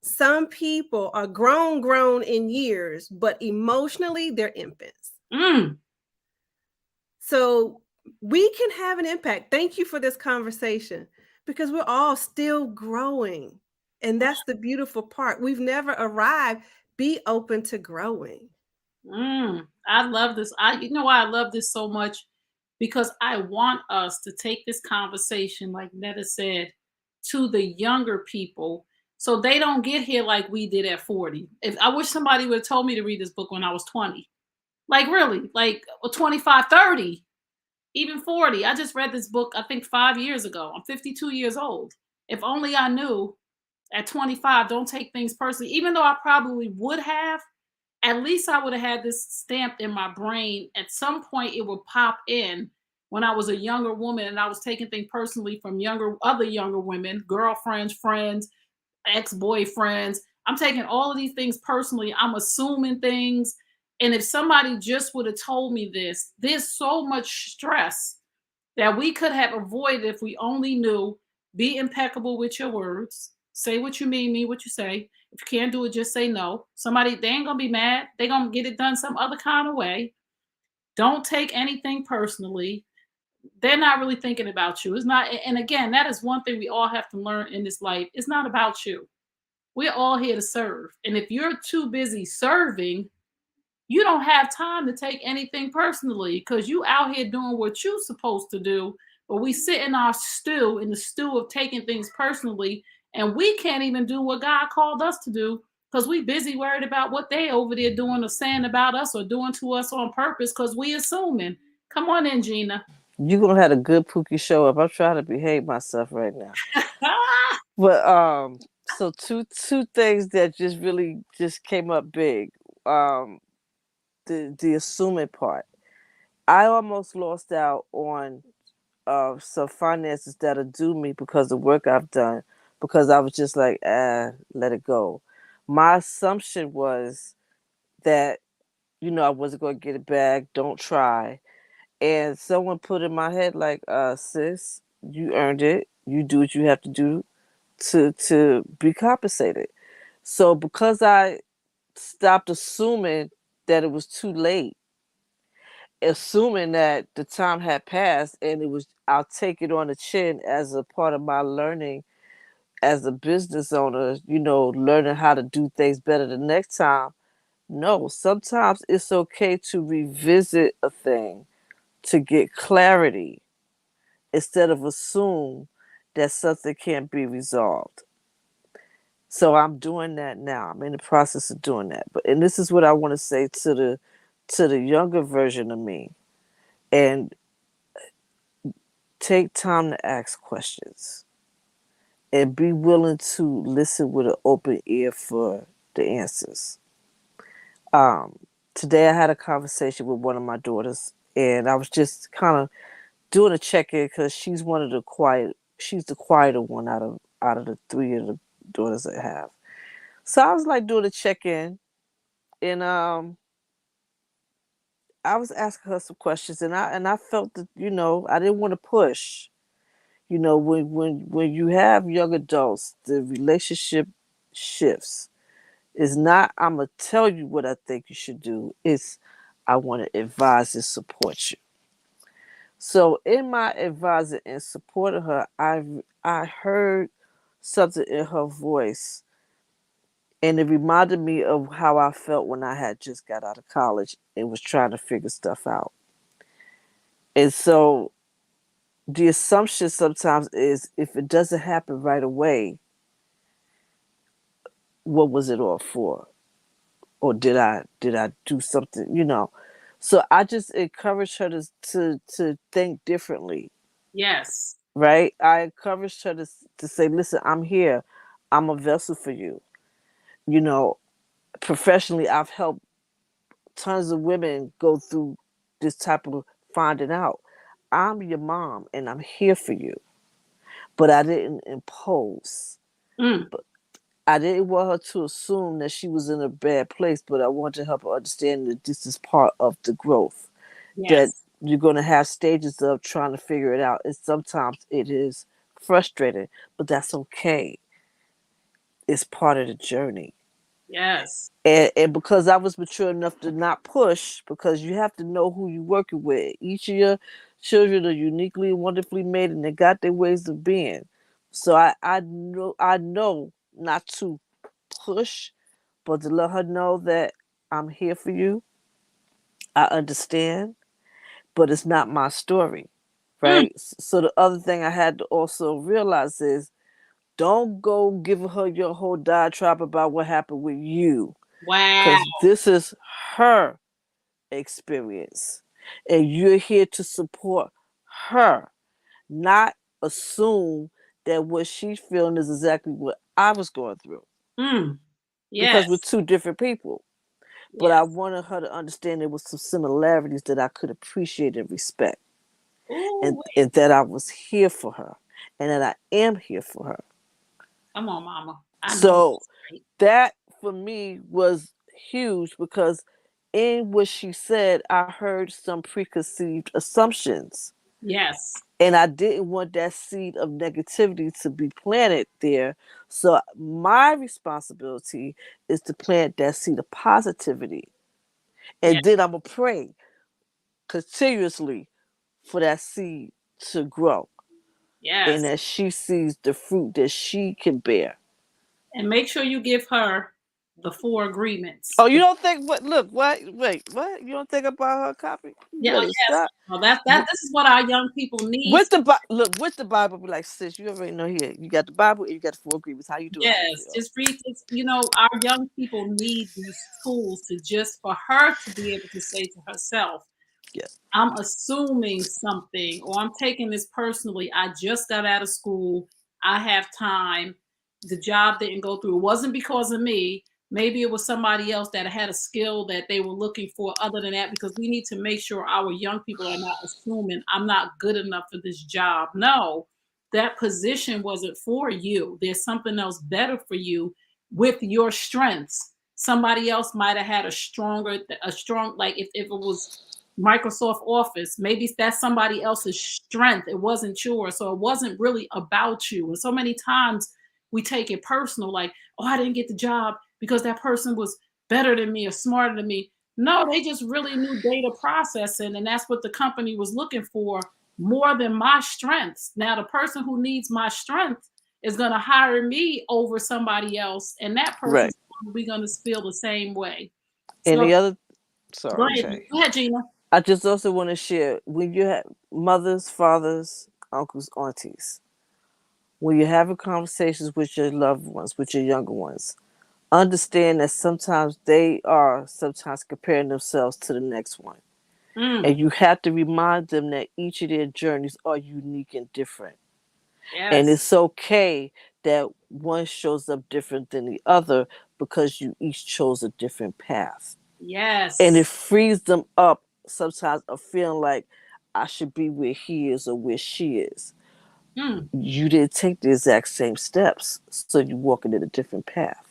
Some people are grown in years, but emotionally they're infants. So we can have an impact. Thank you for this conversation because we're all still growing. And that's the beautiful part. We've never arrived. Be open to growing. I love this. You know why I love this so much? Because I want us to take this conversation, like Netta said, to the younger people So they don't get here like we did at 40. If I wish somebody would have told me to read this book when I was 20. Like really, like 25, 30, even 40. I just read this book, I think 5 years ago. I'm 52 years old. If only I knew at 25, don't take things personally. Even though I probably would have, at least I would have had this stamped in my brain. At some point, it would pop in when I was a younger woman and I was taking things personally from other younger women, girlfriends, friends, ex-boyfriends. I'm taking all of these things personally. I'm assuming things. And if somebody just would have told me this, there's so much stress that we could have avoided if we only knew. Be impeccable with your words. Say what you mean what you say. If you can't do it, just say no. Somebody, they ain't gonna be mad. They gonna get it done some other kind of way. Don't take anything personally. They're not really thinking about you. It's not, and again, that is one thing we all have to learn in this life. It's not about you. We're all here to serve. And if you're too busy serving, you don't have time to take anything personally because you out here doing what you're supposed to do. But we sit in our stew, in the stew of taking things personally, and we can't even do what God called us to do because we busy worried about what they over there doing or saying about us or doing to us on purpose because we assuming. Come on in, Gina. You're gonna have a good Pookie show up. I'm trying to behave myself right now. But so two things that just really just came up big. The assuming part. I almost lost out on some finances that are due me because of the work I've done, because I was just like, let it go. My assumption was that, I wasn't going to get it back. Don't try. And someone put in my head like, sis, you earned it. You do what you have to do to be compensated. So because I stopped assuming that it was too late, assuming that the time had passed and I'll take it on the chin as a part of my learning as a business owner, learning how to do things better the next time. No, sometimes it's okay to revisit a thing to get clarity instead of assume that something can't be resolved. So I'm doing that now. I'm in the process of doing that. And this is what I want to say to the younger version of me. And take time to ask questions and be willing to listen with an open ear for the answers. Today I had a conversation with one of my daughters, and I was just kind of doing a check-in because she's the quieter one out of the three of the daughters I have. So I was like doing a check-in, and I was asking her some questions, and I felt that I didn't want to push. When you have young adults, the relationship shifts. It's not I'm gonna tell you what I think you should do. It's I want to advise and support you. So in my advising and supporting her, I heard something in her voice, and it reminded me of how I felt when I had just got out of college and was trying to figure stuff out. And so the assumption sometimes is if it doesn't happen right away, what was it all for? Or did I do something? So I just encouraged her to think differently. Yes. Right? I encouraged her to say, listen, I'm here. I'm a vessel for you. Professionally, I've helped tons of women go through this type of finding out. I'm your mom and I'm here for you. But I didn't impose. But I didn't want her to assume that she was in a bad place, but I wanted to help her understand that this is part of the growth. Yes. That you're going to have stages of trying to figure it out. And sometimes it is frustrating, but that's okay. It's part of the journey. Yes. And because I was mature enough to not push, because you have to know who you're working with. Each of your children are uniquely and wonderfully made, and they got their ways of being. So I know not to push, but to let her know that I'm here for you. I understand, but it's not my story, right? So the other thing I had to also realize is Don't go giving her your whole diatribe about what happened with you, Wow. because this is her experience, and you're here to support her, not assume that what she's feeling is exactly what I was going through, because we're Yes. two different people. But I Yes. wanted her to understand there was some similarities that I could appreciate and respect, Ooh, and that I was here for her, and that I am here for her. come on, mama. I know So that's right. that for me was huge, because in what she said, I heard some preconceived assumptions. Yes. And I didn't want that seed of negativity to be planted there. So my responsibility is to plant that seed of positivity. Yeah. And then I'm going to pray continuously for that seed to grow, and Yes. that she sees the fruit that she can bear. And make sure you give her the 4 agreements. Oh, you don't think what? Look, what? Wait, what? You don't think about her copy? You Yeah, better yes. stop. Well, this is what our young people need. With the look, with the Bible, be like, sis, you already know here. You got the Bible and you got the 4 agreements. How you doing? How you Yes, feel? just read this. Our young people need these tools to just for her to be able to say to herself, Yes. I'm assuming something, or I'm taking this personally. I just got out of school. I have time. The job didn't go through. It wasn't because of me. Maybe it was somebody else that had a skill that they were looking for other than that, because we need to make sure our young people are not assuming I'm not good enough for this job. No, that position wasn't for you. There's something else better for you with your strengths. Somebody else might have had a strong, like if it was Microsoft Office. Maybe that's somebody else's strength. It wasn't yours. So it wasn't really about you. And so many times we take it personal, like, oh, I didn't get the job because that person was better than me or smarter than me. No, they just really knew data processing, and that's what the company was looking for more than my strengths. Now, the person who needs my strength is going to hire me over somebody else, and that person's Right. probably going to feel the same way. And So the other, go sorry, ahead, Shay. go ahead, Gina. I just also want to share, when you have mothers, fathers, uncles, aunties, when you're having conversations with your loved ones, with your younger ones, understand that sometimes they are sometimes comparing themselves to the next one. Mm, And you have to remind them that each of their journeys are unique and different. And yes, it's okay that one shows up different than the other, because you each chose a different path. And yes. it frees them up sometimes of feeling like I should be where he is or where she is. Mm, You didn't take the exact same steps, so you're walking in a different path.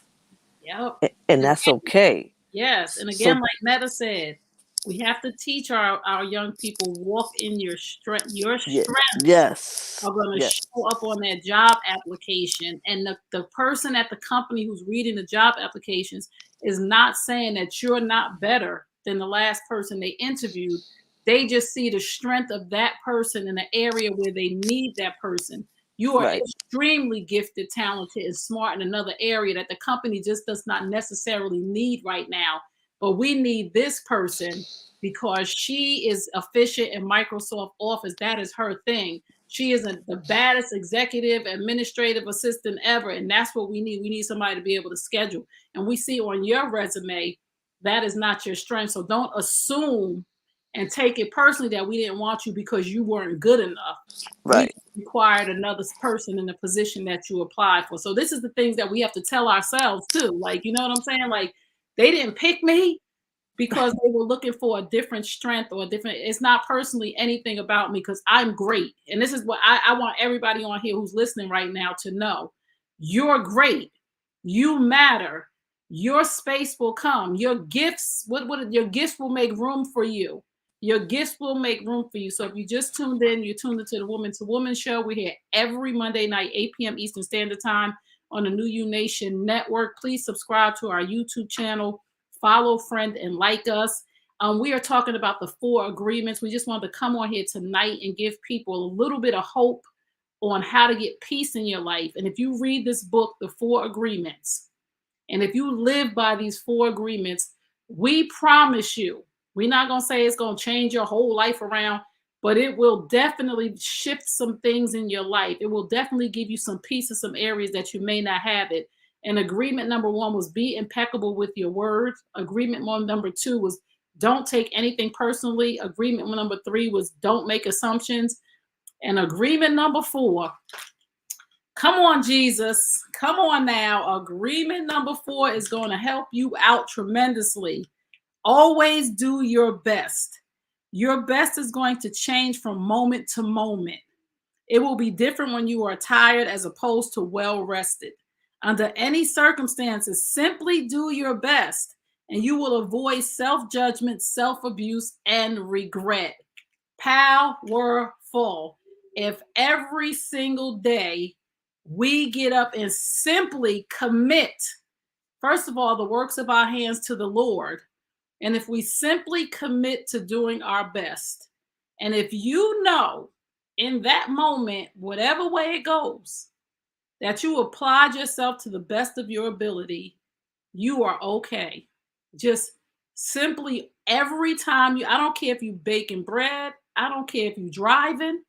yep. And that's okay. Yes, and again, So, like Meta said, we have to teach our young people walk in your strength. Your yeah, strengths yes, are going to yes, show up on that job application, and the person at the company who's reading the job applications is not saying that you're not better than the last person they interviewed. They just see the strength of that person in the area where they need that person. You are right. extremely gifted, talented, and smart in another area that the company just does not necessarily need right now. But we need this person because she is efficient in Microsoft Office. That is her thing. She isn't the baddest executive administrative assistant ever. And that's what we need. We need somebody to be able to schedule. And we see on your resume, that is not your strength. So don't assume and take it personally that we didn't want you because you weren't good enough. We Right. required another person in the position that you applied for. So this is the things that we have to tell ourselves too. Like, you know what I'm saying? Like, they didn't pick me because they were looking for a different strength or a different. It's not personally anything about me, because I'm great. And this is what I want everybody on here who's listening right now to know. You're great. You matter. Your space will come. Your gifts, what your gifts will make room for you. Your gifts will make room for you. So if you just tuned in, you tuned into the Woman to Woman show. We're here every Monday night, 8 p.m. Eastern Standard Time on the New You Nation Network. Please subscribe to our YouTube channel, follow, friend, and like us. We are talking about the 4 agreements. We just wanted to come on here tonight and give people a little bit of hope on how to get peace in your life. And if you read this book, The 4 Agreements, and if you live by these 4 agreements, we promise you, we're not going to say it's going to change your whole life around, but it will definitely shift some things in your life. It will definitely give you some peace in some areas that you may not have it. And agreement number 1 was be impeccable with your words. Agreement number 2 was don't take anything personally. Agreement number 3 was don't make assumptions. And agreement number 4, come on, Jesus. Come on now. Agreement number 4 is going to help you out tremendously. Always do your best. Your best is going to change from moment to moment. It will be different when you are tired as opposed to well rested. Under any circumstances, simply do your best, and you will avoid self-judgment, self-abuse, and regret. Powerful. If every single day we get up and simply commit, first of all, the works of our hands to the Lord, and if we simply commit to doing our best, and if you know in that moment, whatever way it goes, that you applied yourself to the best of your ability, you are okay. Just simply every time I don't care if you baking bread, I don't care if you're driving.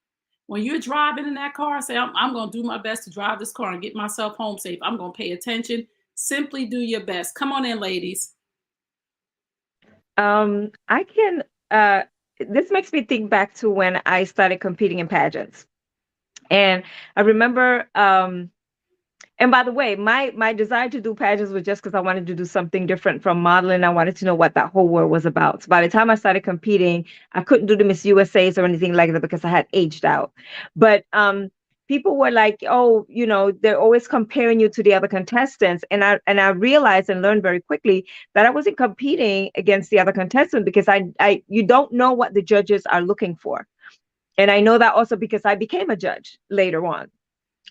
When you're driving in that car, say, I'm going to do my best to drive this car and get myself home safe. I'm going to pay attention. Simply do your best. Come on in, ladies. I can, this makes me think back to when I started competing in pageants. And I remember, and by the way, my desire to do pageants was just because I wanted to do something different from modeling. I wanted to know what that whole world was about. So by the time I started competing, I couldn't do the Miss USAs or anything like that because I had aged out. But people were like, oh, you know, they're always comparing you to the other contestants. And I realized and learned very quickly that I wasn't competing against the other contestants because you don't know what the judges are looking for. And I know that also because I became a judge later on.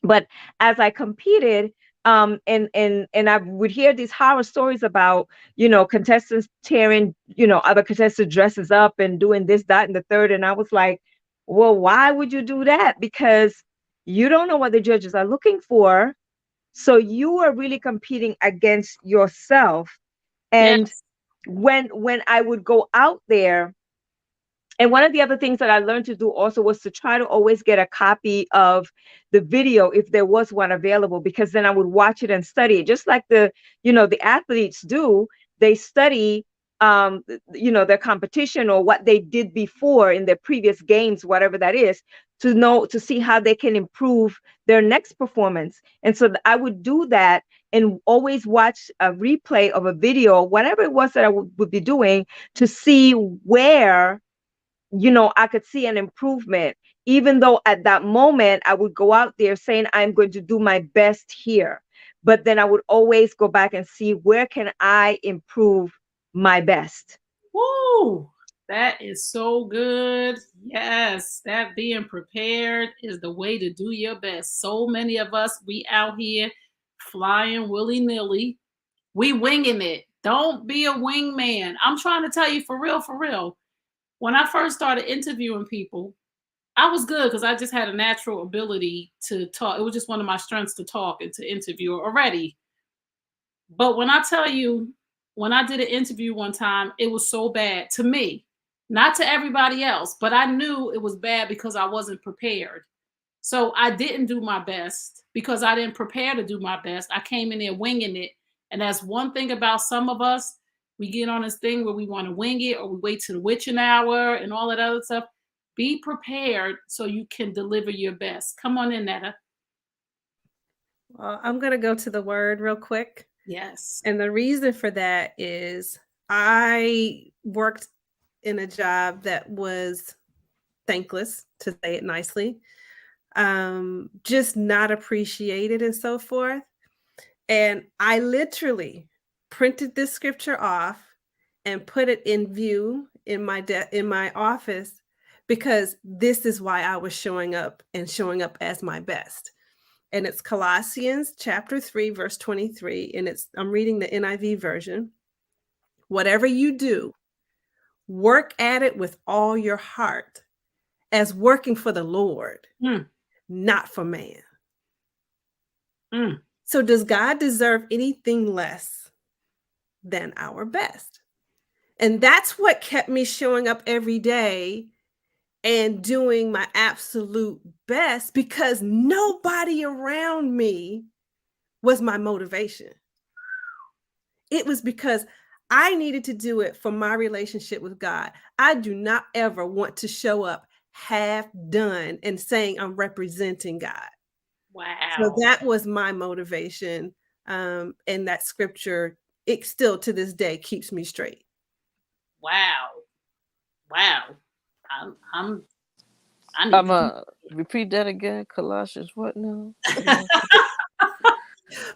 But as I competed, and I would hear these horror stories about, you know, contestants tearing, you know, other contestants' dresses up and doing this, that, and the third. And I was like, well, why would you do that? Because you don't know what the judges are looking for. So you are really competing against yourself. And Yes. when I would go out there, and one of the other things that I learned to do also was to try to always get a copy of the video if there was one available, because then I would watch it and study it, just like the athletes do. They study, their competition or what they did before in their previous games, whatever that is, to see how they can improve their next performance. And so I would do that and always watch a replay of a video, whatever it was that I would be doing, to see where, you know, I could see an improvement, even though at that moment I would go out there saying, I'm going to do my best here. But then I would always go back and see where can I improve my best. Woo! That is so good. Yes, that being prepared is the way to do your best. So many of us, we out here flying willy-nilly. We winging it. Don't be a wingman. I'm trying to tell you for real. When I first started interviewing people, I was good because I just had a natural ability to talk. It was just one of my strengths to talk and to interview already. But when I tell you, when I did an interview one time, it was so bad to me, not to everybody else, but I knew it was bad because I wasn't prepared. So I didn't do my best because I didn't prepare to do my best. I came in there winging it. And that's one thing about some of us. We get on this thing where we want to wing it, or we wait to the witching hour and all that other stuff. Be prepared so you can deliver your best. Come on in, Netta. Well, I'm going to go to the word real quick. Yes. And the reason for that is I worked in a job that was thankless, to say it nicely, just not appreciated and so forth. And I literally printed this scripture off and put it in view in my office, because this is why I was showing up as my best. And it's Colossians chapter 3, verse 23. And I'm reading the NIV version. Whatever you do, work at it with all your heart, as working for the Lord, not for man. So does God deserve anything less than our best? And that's what kept me showing up every day and doing my absolute best because nobody around me was my motivation. It was because I needed to do it for my relationship with God. I do not ever want to show up half done and saying I'm representing God. So Wow. that was my motivation. And that scripture, it still to this day keeps me straight. Wow. Wow. I'm I need I'm gonna repeat that again. Colossians, what now? Colossians.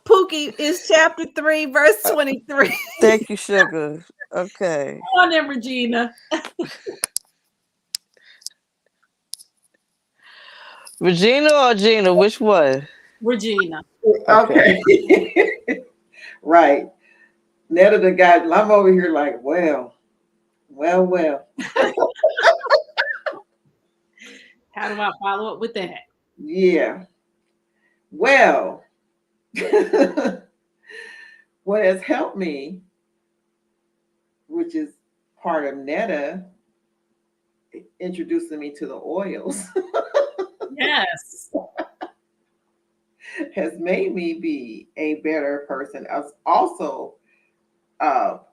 Pookie is chapter 3, verse 23. Thank you, sugar. Okay. on there, Regina. Regina or Gina, which one? Regina. Okay. Okay. Right. Netta the guy, I'm over here like, well. How do I follow up with that? Yeah. Well, what has helped me, which is part of Netta introducing me to the oils, Yes. has made me be a better person. As also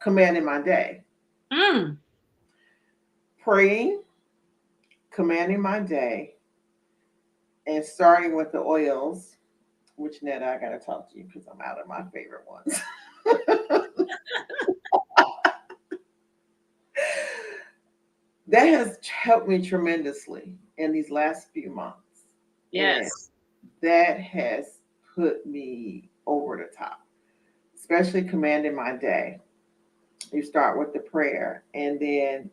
commanding my day, Mm. praying, commanding my day, and starting with the oils. Which Netta, I gotta talk to you because I'm out of my favorite ones. That has helped me tremendously in these last few months. And Yes. that has put me over the top, especially commanding my day. You start with the prayer and then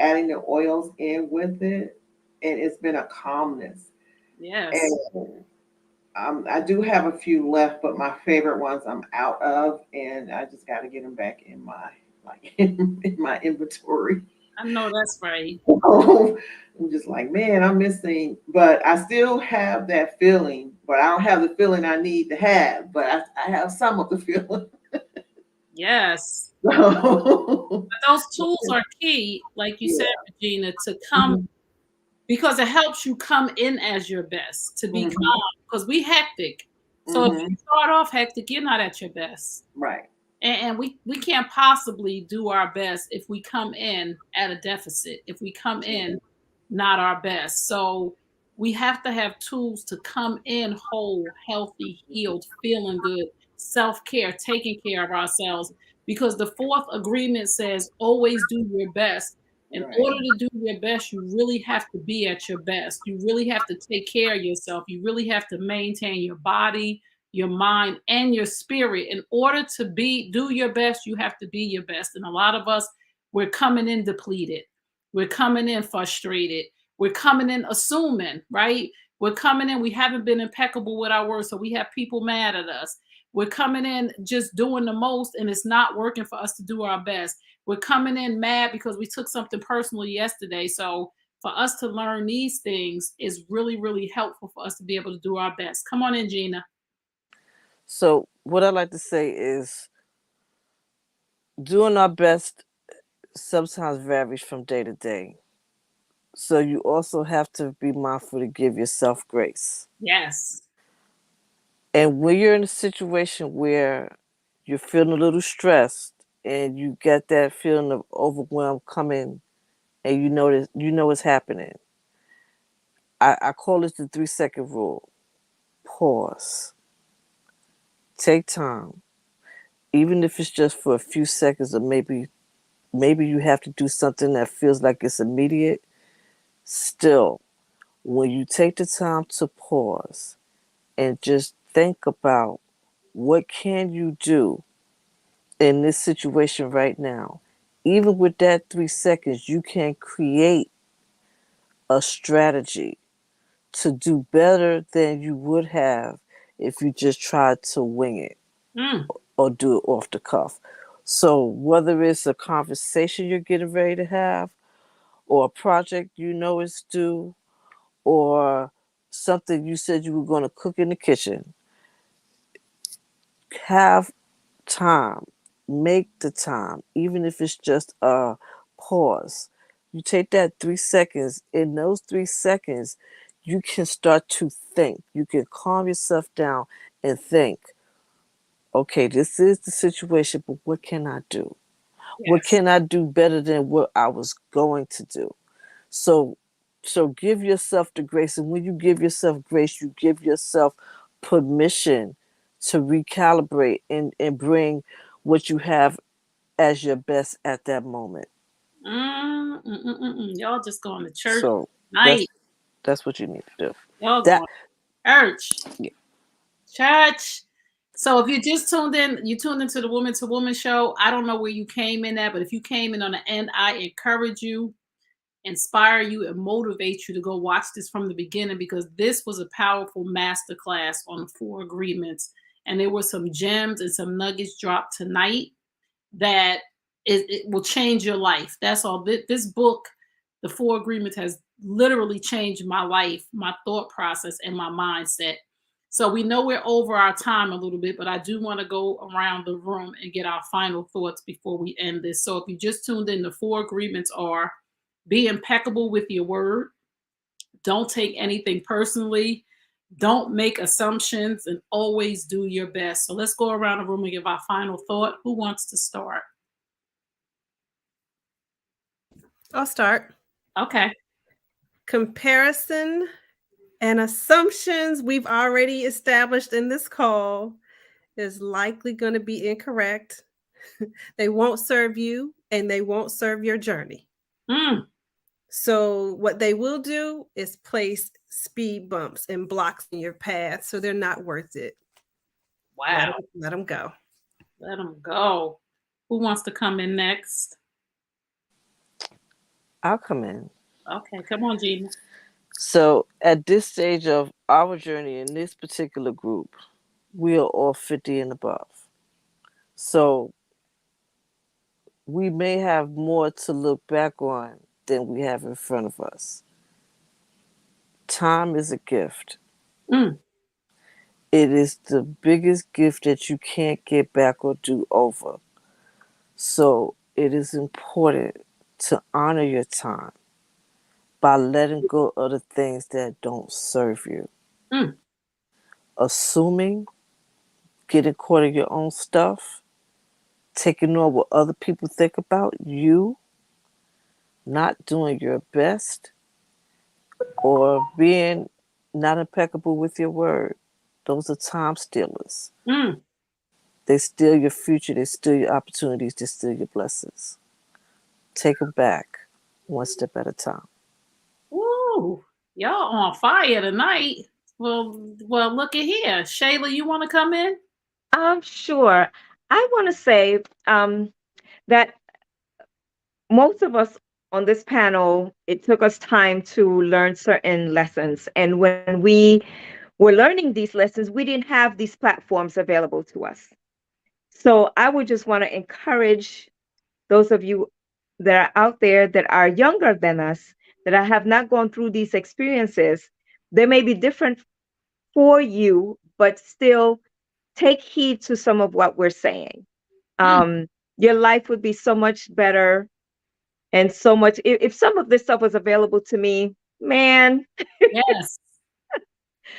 adding the oils in with it. And it's been a calmness. Yes. And I do have a few left, but my favorite ones I'm out of, and I just got to get them back in my in my inventory. I know that's right. I'm just like, man, I'm missing, but I still have that feeling, but I don't have the feeling I need to have, but I have some of the feeling. Yes. So, But those tools are key, like you yeah. said, Regina, to come because it helps you come in as your best, to be Mhm. calm. Because we hectic. So if you start off hectic, you're not at your best. Right. And we can't possibly do our best if we come in at a deficit, if we come in not our best. So we have to have tools to come in whole, healthy, healed, feeling good, self-care, taking care of ourselves. Because the fourth agreement says always do your best. In Right. order to do your best, you really have to be at your best. You really have to take care of yourself. You really have to maintain your body, your mind, and your spirit. In order to do your best, you have to be your best. And a lot of us, we're coming in depleted. We're coming in frustrated. We're coming in assuming, right? We're coming in, we haven't been impeccable with our words, so we have people mad at us. We're coming in just doing the most, and it's not working for us to do our best. We're coming in mad because we took something personal yesterday. So for us to learn these things is really, really helpful for us to be able to do our best. Come on in, Gina. So what I like to say is doing our best sometimes varies from day to day. So you also have to be mindful to give yourself grace. Yes. And when you're in a situation where you're feeling a little stressed and you get that feeling of overwhelm coming and you know it's happening, I call it the 3-second rule. Pause. Take time. Even if it's just for a few seconds, or maybe you have to do something that feels like it's immediate. Still, when you take the time to pause and just think about what can you do in this situation right now, even with that 3 seconds, you can create a strategy to do better than you would have if you just tried to wing it Mm. or do it off the cuff. So whether it's a conversation you're getting ready to have, or a project you know is due, or something you said you were going to cook in the kitchen, have time. Make the time, even if it's just a pause. You take that 3 seconds. In those 3 seconds, you can start to think. You can calm yourself down and think, okay, this is the situation, but what can I do? What Yes. can I do better than what I was going to do? So give yourself the grace. And when you give yourself grace, you give yourself permission to recalibrate and bring what you have as your best at that moment. Y'all just going to church So tonight. that's what you need to do. Y'all That going to church. Yeah. Church. So if you just tuned in, you tuned into the Woman to Woman show. I don't know where you came in at, but if you came in on the end, I encourage you, inspire you, and motivate you to go watch this from the beginning, because this was a powerful masterclass on the 4 agreements. And there were some gems and some nuggets dropped tonight that it will change your life. That's all. This book, The 4 Agreements, has literally changed my life, my thought process, and my mindset. So we know we're over our time a little bit, but I do want to go around the room and get our final thoughts before we end this. So if you just tuned in, the 4 agreements are: be impeccable with your word, don't take anything personally, don't make assumptions, and always do your best. So let's go around the room and give our final thought. Who wants to start? I'll start. Okay. Comparison and assumptions we've already established in this call is likely going to be incorrect. They won't serve you and they won't serve your journey. So what they will do is place speed bumps and blocks in your path, so they're not worth it. Wow. Let them go. Let them go. Who wants to come in next? I'll come in. Okay, come on, Gina. So at this stage of our journey in this particular group, we are all 50 and above. So we may have more to look back on than we have in front of us. Time is a gift. It is the biggest gift that you can't get back or do over. So it is important to honor your time by letting go of the things that don't serve you. Assuming, getting caught in your own stuff, taking on what other people think about you, not doing your best, or being not impeccable with your word. Those are time stealers. They steal your future, they steal your opportunities, they steal your blessings. Take them back, one step at a time. Woo! Y'all on fire tonight. Well, look at here. Shayla, you want to come in? Sure. I want to say that most of us on this panel, it took us time to learn certain lessons. And when we were learning these lessons, we didn't have these platforms available to us. So I would just want to encourage those of you that are out there that are younger than us, that have not gone through these experiences. They may be different for you, but still take heed to some of what we're saying. Your life would be so much better and so much if some of this stuff was available to me, man. Yes.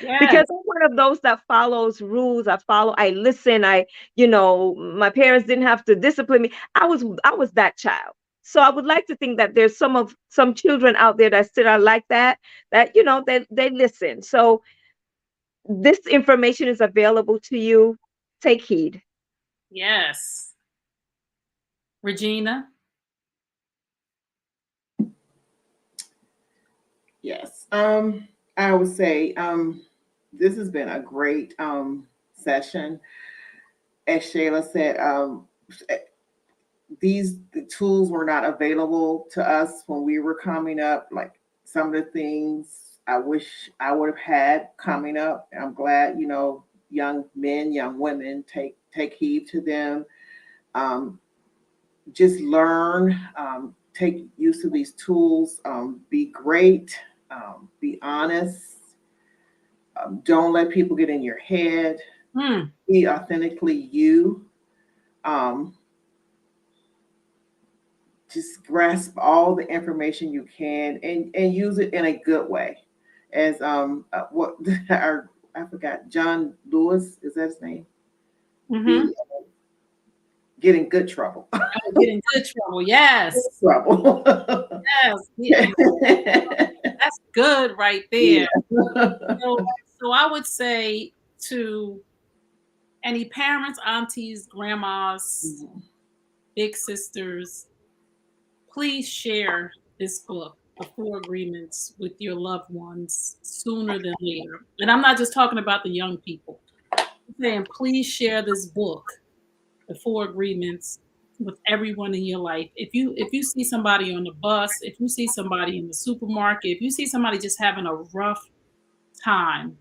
Because I'm one of those that follows rules. I listen. My parents didn't have to discipline me. I was that child. So I would like to think that there's some children out there that still are like that they listen. So this information is available to you. Take heed. Yes. Regina? Yes. I would say this has been a great session. As Shayla said, the tools were not available to us when we were coming up. Like some of the things I wish I would have had coming up. I'm glad, young men, young women take heed to them. Just learn, take use of these tools, be great, be honest. Don't let people get in your head. Be authentically you. just grasp all the information you can and use it in a good way. As what our I forgot, John Lewis, is that his name? Mm-hmm. The Get in Good Trouble. Oh, get in good trouble. Yes. Trouble. Yes. That's good right there. So I would say to any parents, aunties, grandmas, big sisters, please share this book, The Four Agreements, with your loved ones sooner than later. And I'm not just talking about the young people. I'm saying please share this book, The Four Agreements, with everyone in your life. If you see somebody on the bus, if you see somebody in the supermarket, if you see somebody just having a rough time,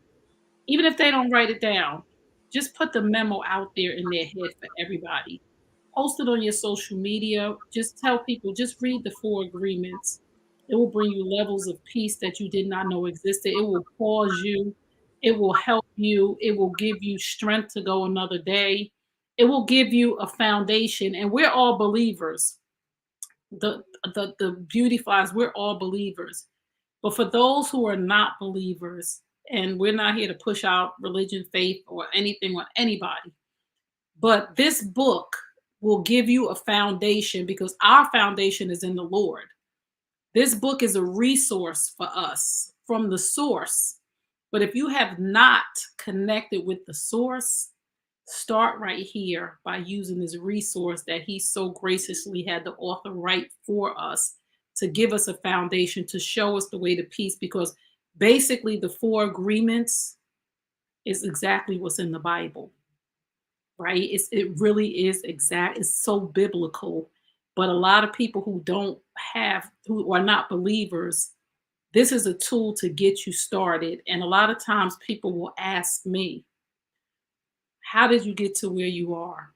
even if they don't write it down, just put the memo out there in their head for everybody. Post it on your social media. Just tell people, just read the Four Agreements. It will bring you levels of peace that you did not know existed. It will pause you. It will help you. It will give you strength to go another day. It will give you a foundation. And we're all believers. The beauty flies, we're all believers. But for those who are not believers, and we're not here to push out religion, faith, or anything on anybody, but this book will give you a foundation because our foundation is in the Lord. This book is a resource for us from the source. But if you have not connected with the source, start right here by using this resource that he so graciously had the author write for us to give us a foundation, to show us the way to peace, because basically the Four Agreements is exactly what's in the Bible, right? It really is exact. It's so biblical. But a lot of people who are not believers, this is a tool to get you started. And a lot of times people will ask me, how did you get to where you are?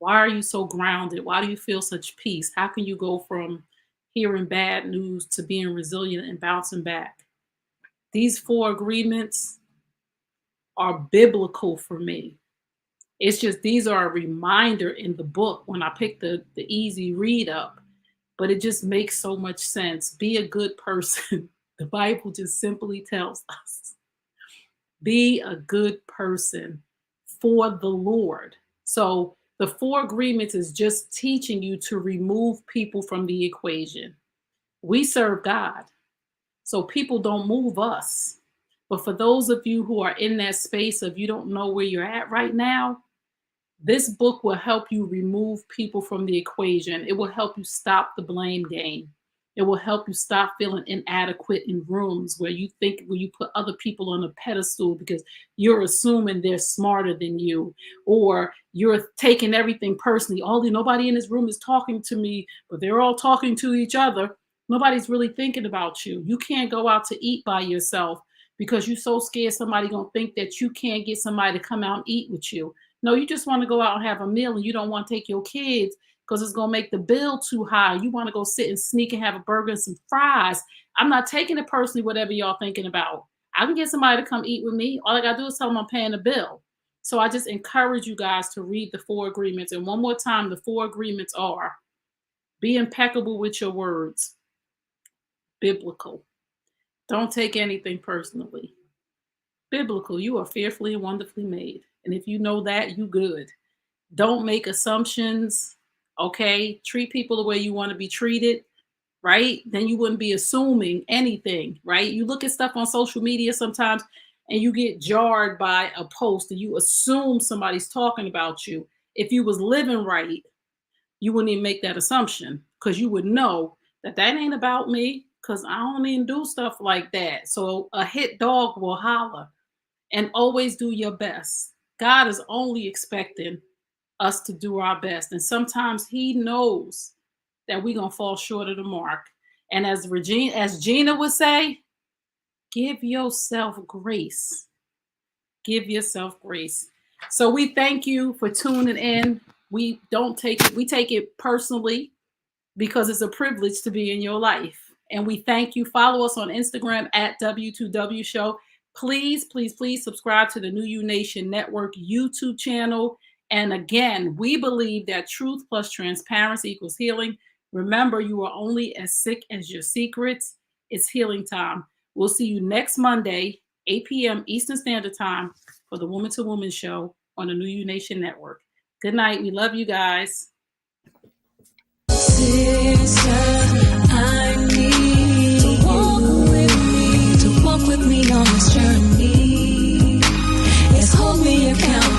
Why are you so grounded? Why do you feel such peace? How can you go from hearing bad news to being resilient and bouncing back? These Four Agreements are biblical for me. It's just these are a reminder in the book when I pick the easy read up, but it just makes so much sense. Be a good person. The Bible just simply tells us, be a good person for the Lord. So the Four Agreements is just teaching you to remove people from the equation. We serve God, so people don't move us. But for those of you who are in that space of you don't know where you're at right now, this book will help you remove people from the equation. It will help you stop the blame game. It will help you stop feeling inadequate in rooms where you put other people on a pedestal because you're assuming they're smarter than you, or you're taking everything personally. Nobody in this room is talking to me, but they're all talking to each other. Nobody's really thinking about you. You can't go out to eat by yourself because you're so scared somebody gonna think that you can't get somebody to come out and eat with you. No, you just want to go out and have a meal and you don't want to take your kids because it's going to make the bill too high. You want to go sit and sneak and have a burger and some fries. I'm not taking it personally, whatever y'all thinking about. I can get somebody to come eat with me. All I got to do is tell them I'm paying the bill. So I just encourage you guys to read the Four Agreements. And one more time, the Four Agreements are: be impeccable with your words. Biblical. Don't take anything personally. Biblical. You are fearfully and wonderfully made. And if you know that, you good. Don't make assumptions, okay? Treat people the way you want to be treated, right? Then you wouldn't be assuming anything, right? You look at stuff on social media sometimes and you get jarred by a post and you assume somebody's talking about you. If you was living right, you wouldn't even make that assumption because you would know that ain't about me because I don't even do stuff like that. So a hit dog will holler. And always do your best. God is only expecting us to do our best. And sometimes he knows that we're going to fall short of the mark. And as Gina would say, give yourself grace. Give yourself grace. So we thank you for tuning in. We take it personally because it's a privilege to be in your life. And we thank you. Follow us on Instagram at W2W Show. Please, please, please subscribe to the New You Nation Network YouTube channel. And again, we believe that truth plus transparency equals healing. Remember, you are only as sick as your secrets. It's healing time. We'll see you next Monday, 8 p.m. Eastern Standard Time for the Woman to Woman show on the New You Nation Network. Good night. We love you guys. Sister, I need to walk with me on this journey. Yes, hold me accountable.